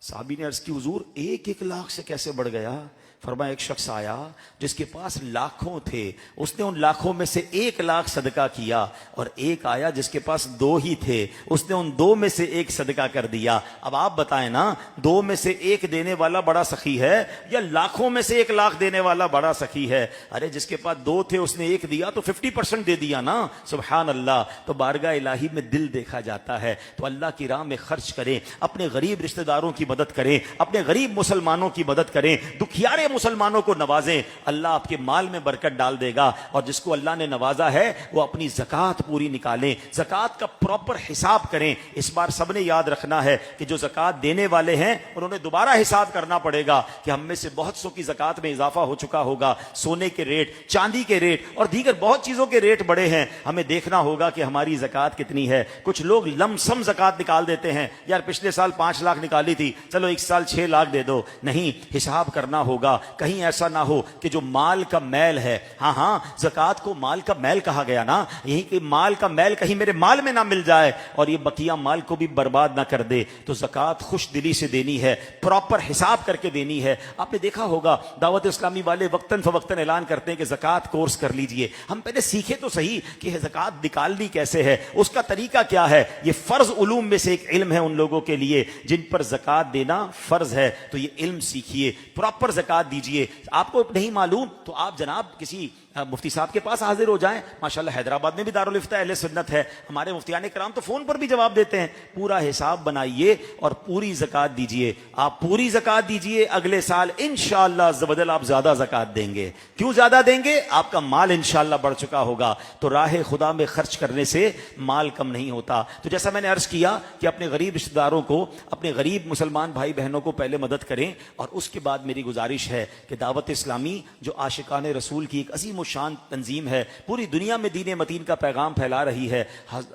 صحابی نے عرض کی، حضور 1,00,000 سے کیسے بڑھ گیا؟ فرمایا، ایک شخص آیا جس کے پاس لاکھوں تھے، اس نے ان لاکھوں میں سے 1,00,000 صدقہ کیا. اور ایک آیا جس کے پاس 2 ہی تھے، اس نے ان 2 میں سے 1 صدقہ کر دیا. اب آپ بتائیں نا، 2 میں سے 1 دینے والا بڑا سخی ہے یا لاکھوں میں سے 1,00,000 دینے والا بڑا سخی ہے؟ ارے جس کے پاس 2 تھے اس نے 1 دیا تو 50% دے دیا نا. سبحان اللہ. تو بارگاہ الہی میں دل دیکھا جاتا ہے. تو اللہ کی راہ میں خرچ کریں، اپنے غریب رشتہ داروں کی مدد کریں، اپنے غریب مسلمانوں کی مدد کریں، دکھیارے مسلمانوں کو نوازیں. اللہ آپ کے مال میں برکت ڈال دے گا. اور جس کو اللہ نے نوازا ہے وہ اپنی زکوٰۃ پوری نکالیں، زکوٰۃ کا پراپر حساب کریں. اس بار سب نے یاد رکھنا ہے کہ جو زکوٰۃ دینے والے ہیں انہوں نے دوبارہ حساب کرنا پڑے گا کہ ہم میں سے بہت سو کی زکوٰۃ میں اضافہ ہو چکا ہوگا. سونے کے ریٹ، چاندی کے ریٹ اور دیگر بہت چیزوں کے ریٹ بڑے ہیں. ہمیں دیکھنا ہوگا کہ ہماری زکوٰۃ کتنی ہے. کچھ لوگ لم سم زکوٰۃ نکال دیتے ہیں، یار پچھلے سال 5 لاکھ نکالی تھی، چلو اس سال 6 لاکھ دے دو. نہیں، حساب کرنا ہوگا. کہیں ایسا نہ ہو کہ جو مال کا میل ہے، ہاں زکوٰۃ کو مال کا میل کہا گیا نا، یہی کہ مال کا میل کہیں میرے مال میں نہ مل جائے اور یہ بقیہ مال کو بھی برباد نہ کر دے. تو زکوٰۃ خوش دلی سے دینی ہے، پراپر حساب کر کے دینی ہے. آپ نے دیکھا ہوگا دعوت اسلامی والے وقتاً فوقتاً اعلان کرتے ہیں کہ زکوٰۃ کورس کر لیجئے. ہم پہلے سیکھے تو صحیح کہ زکوٰۃ نکالنی کیسے ہے، اس کا طریقہ کیا ہے. یہ فرض علوم میں سے ایک علم ہے ان لوگوں کے لیے جن پر زکوٰۃ دینا فرض ہے. تو یہ علم سیکھیے، پراپر زکوٰۃ دیجئے. آپ کو نہیں معلوم تو آپ جناب کسی مفتی صاحب کے پاس حاضر ہو جائیں. ماشاءاللہ حیدرآباد میں بھی دارالفتہ اہل سنت ہے، ہمارے مفتیان کرام تو فون پر بھی جواب دیتے ہیں. پورا حساب بنائیے اور پوری زکوٰۃ دیجئے. آپ پوری زکوٰۃ دیجئے، اگلے سال انشاءاللہ عز و جل آپ زیادہ زکوٰۃ دیں گے. کیوں زیادہ دیں گے؟ آپ کا مال انشاءاللہ بڑھ چکا ہوگا. تو راہ خدا میں خرچ کرنے سے مال کم نہیں ہوتا. تو جیسا میں نے عرض کیا کہ اپنے غریب رشتہ داروں کو، اپنے غریب مسلمان بھائی بہنوں کو پہلے مدد کریں. اور اس کے بعد میری گزارش ہے کہ دعوت اسلامی جو عاشقان رسول کی ایک عظیم و شان تنظیم ہے، پوری دنیا میں دین متین کا پیغام پھیلا رہی ہے.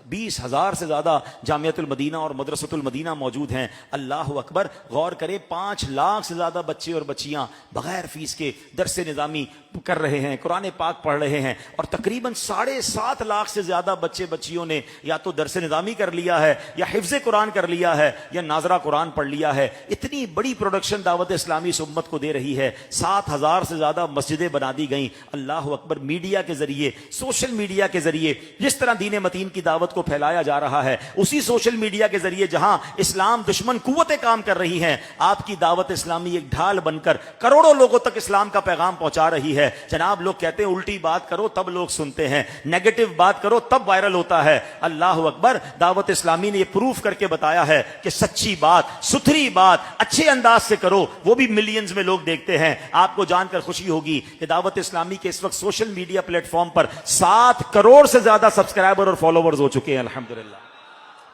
20,000 سے زیادہ جامعۃ المدینہ اور مدرسۃ المدینہ موجود ہیں. اللہ اکبر. غور کریں، 5 لاکھ سے زیادہ بچے اور بچیاں بغیر فیس کے درس نظامی کر رہے ہیں، قرآن پاک پڑھ رہے ہیں. اور تقریباً 7.5 لاکھ سے زیادہ بچے بچیوں نے یا تو درس نظامی کر لیا ہے، یا حفظ قرآن کر لیا ہے، یا ناظرہ قرآن پڑھ لیا ہے. اتنی بڑی پروڈکشن دعوت اسلامی اس امت کو دے رہی ہے. 7,000 سے زیادہ مسجدیں بنا دی گئیں. اللہ اکبر. میڈیا کے ذریعے، سوشل میڈیا کے ذریعے جس طرح دین متین کی دعوت کو پھیلایا جا رہا ہے، اسی سوشل میڈیا کے ذریعے جہاں اسلام دشمن قوتیں کام کر رہی ہیں، آپ کی دعوت اسلامی ایک ڈھال بن کر کروڑوں لوگوں تک اسلام کا پیغام پہنچا رہی ہے. جناب لوگ کہتے ہیں الٹی بات کرو تب لوگ سنتے ہیں، نیگیٹو بات کرو تب وائرل ہوتا ہے. اللہ اکبر. دعوت اسلامی نے یہ پروف کر کے بتایا ہے کہ سچی بات، ستھری بات اچھے انداز سے کرو، وہ بھی ملینز میں لوگ دیکھتے ہیں. آپ کو جان کر خوشی ہوگی کہ دعوت اسلامی کے اس وقت سوشل میڈیا پلیٹ فارم پر 7 کروڑ سے زیادہ سبسکرائبر اور فالوورز ہو چکے ہیں. الحمدللہ.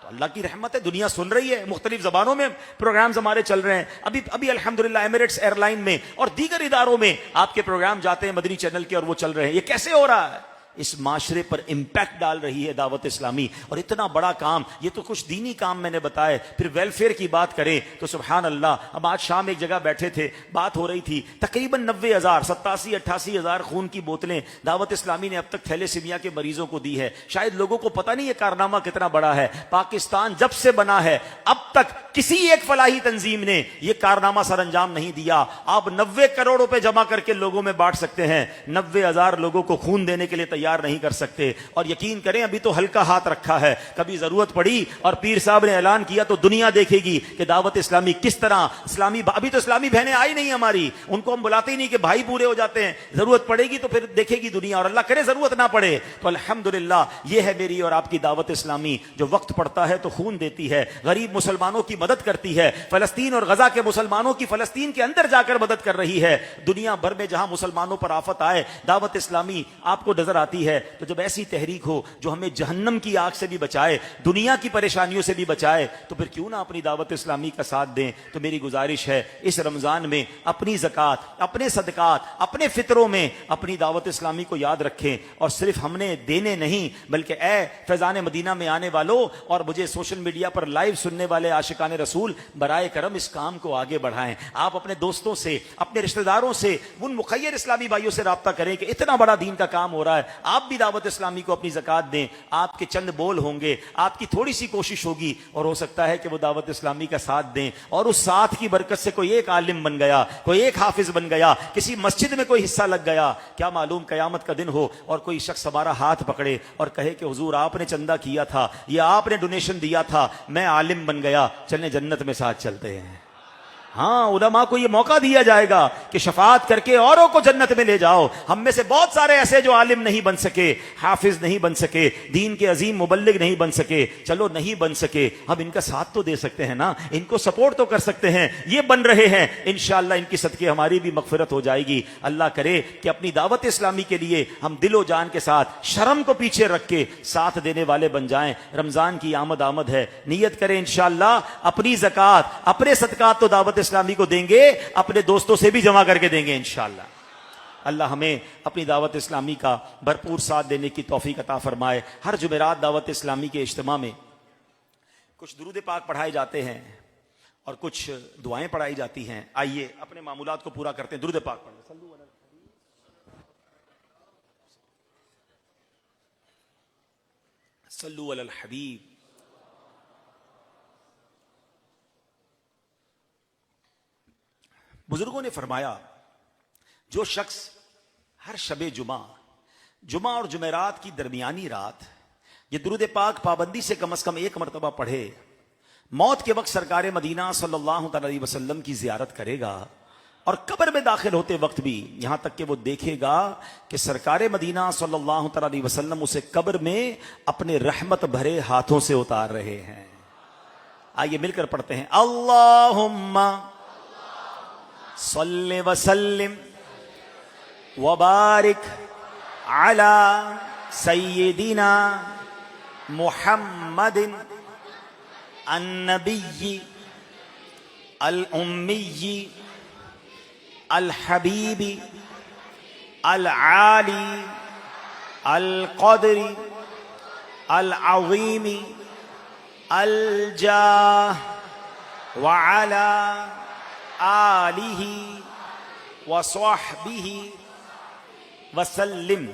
تو اللہ کی رحمت ہے، دنیا سن رہی ہے، مختلف زبانوں میں پروگرامز ہمارے چل رہے ہیں. ابھی الحمدللہ ایمریٹس ایئر لائن میں اور دیگر اداروں میں آپ کے پروگرام جاتے ہیں مدنی چینل کے اور وہ چل رہے ہیں. یہ کیسے ہو رہا ہے؟ اس معاشرے پر امپیکٹ ڈال رہی ہے دعوت اسلامی. اور اتنا بڑا کام, یہ تو کچھ دینی کام میں نے بتائے, پھر ویلفیئر کی بات کریں تو سبحان اللہ. اب آج شام ایک جگہ بیٹھے تھے, بات ہو رہی تھی, تقریباً 90,000 87,000 خون کی بوتلیں دعوت اسلامی نے اب تک تھیلیسیمیا کے مریضوں کو دی ہے. شاید لوگوں کو پتہ نہیں یہ کارنامہ کتنا بڑا ہے. پاکستان جب سے بنا ہے اب تک کسی ایک فلاحی تنظیم نے یہ کارنامہ سر انجام نہیں دیا. آپ 90 کروڑ روپے جمع کر کے لوگوں میں بانٹ سکتے ہیں, 90,000 لوگوں کو خون دینے کے لیے تیار نہیں کر سکتے. اور یقین کریں ابھی تو ہلکا ہاتھ رکھا ہے, کبھی ضرورت پڑی اور پیر صاحب نے اعلان کیا تو دنیا دیکھے گی کہ دعوت اسلامی کس طرح اسلامی. ابھی تو اسلامی بہنیں آئی نہیں ہماری, ان کو ہم بلاتے ہی نہیں کہ بھائی پورے ہو جاتے ہیں. ضرورت پڑے گی تو پھر دیکھے گی دنیا, اور اللہ کرے ضرورت نہ پڑے. تو الحمدللہ یہ ہے میری اور آپ کی دعوت اسلامی, جو وقت پڑتا ہے تو خون دیتی ہے, غریب مسلمانوں کی مدد کرتی ہے. فلسطین اور غزہ کے مسلمانوں کی فلسطین کے اندر جا کر مدد کر رہی ہے. دنیا بھر میں جہاں مسلمانوں پر آفت آئے دعوت اسلامی آپ کو نظر آتی ہے. تو جب ایسی تحریک ہو جو ہمیں جہنم کی آگ سے بھی بچائے, دنیا کی پریشانیوں سے بھی بچائے, تو پھر کیوں نہ اپنی دعوت اسلامی کا ساتھ دیں. تو میری گزارش ہے اس رمضان میں اپنی زکوٰۃ, اپنے صدقات, اپنے فطروں میں اپنی دعوت اسلامی کو یاد رکھیں. اور صرف ہم نے دینے نہیں بلکہ اے فیضان مدینہ میں آنے والوں اور مجھے سوشل میڈیا پر لائیو سننے والے عاشقان رسول, برائے کرم اس کام کو آگے بڑھائیں. آپ اپنے دوستوں سے, اپنے رشتہ داروں سے, ان مخیر اسلامی بھائیوں سے رابطہ کریں کہ اتنا بڑا دین کا کام ہو رہا ہے, آپ بھی دعوت اسلامی کو اپنی زکوٰۃ دیں. آپ کے چند بول ہوں گے, آپ کی تھوڑی سی کوشش ہوگی, اور ہو سکتا ہے کہ وہ دعوت اسلامی کا ساتھ دیں, اور اس ساتھ کی برکت سے کوئی ایک عالم بن گیا, کوئی ایک حافظ بن گیا, کسی مسجد میں کوئی حصہ لگ گیا. کیا معلوم قیامت کا دن ہو اور کوئی شخص ہمارا ہاتھ پکڑے اور کہے کہ حضور آپ نے چندہ کیا تھا یا آپ نے ڈونیشن دیا تھا, میں عالم بن گیا, چلیں جنت میں ساتھ چلتے ہیں. ہاں, علماء کو یہ موقع دیا جائے گا کہ شفاعت کر کے اوروں کو جنت میں لے جاؤ. ہم میں سے بہت سارے ایسے جو عالم نہیں بن سکے, حافظ نہیں بن سکے, دین کے عظیم مبلغ نہیں بن سکے. چلو نہیں بن سکے, ہم ان کا ساتھ تو دے سکتے ہیں نا, ان کو سپورٹ تو کر سکتے ہیں. یہ بن رہے ہیں, انشاءاللہ ان کی صدقے ہماری بھی مغفرت ہو جائے گی. اللہ کرے کہ اپنی دعوت اسلامی کے لیے ہم دل و جان کے ساتھ, شرم کو پیچھے رکھ کے ساتھ دینے والے بن جائیں. رمضان کی آمد ہے, نیت کریں انشاءاللہ اپنی زکوٰۃ, اپنے صدقات تو دعوت اسلامی کو دیں گے, اپنے دوستوں سے بھی جمع کر کے دیں گے انشاءاللہ. اللہ ہمیں اپنی دعوت اسلامی کا بھرپور ساتھ دینے کی توفیق عطا فرمائے. ہر جمعرات دعوت اسلامی کے اجتماع میں کچھ درود پاک پڑھائے جاتے ہیں اور کچھ دعائیں پڑھائی جاتی ہیں. آئیے اپنے معمولات کو پورا کرتے ہیں. درود پاک پڑھیں. صلو علی الحبیب. بزرگوں نے فرمایا جو شخص ہر شب جمعہ اور جمعرات کی درمیانی رات یہ درود پاک پابندی سے کم از کم ایک مرتبہ پڑھے, موت کے وقت سرکار مدینہ صلی اللہ علیہ وسلم کی زیارت کرے گا, اور قبر میں داخل ہوتے وقت بھی یہاں تک کہ وہ دیکھے گا کہ سرکار مدینہ صلی اللہ علیہ وسلم اسے قبر میں اپنے رحمت بھرے ہاتھوں سے اتار رہے ہیں. آئیے مل کر پڑھتے ہیں. اللہم صلی وسلم وبارک علی سیدنا محمد النبی الامی الحبیب العالی القدر العظیم الجاہ وعلی آلہ وصحبہ وسلم.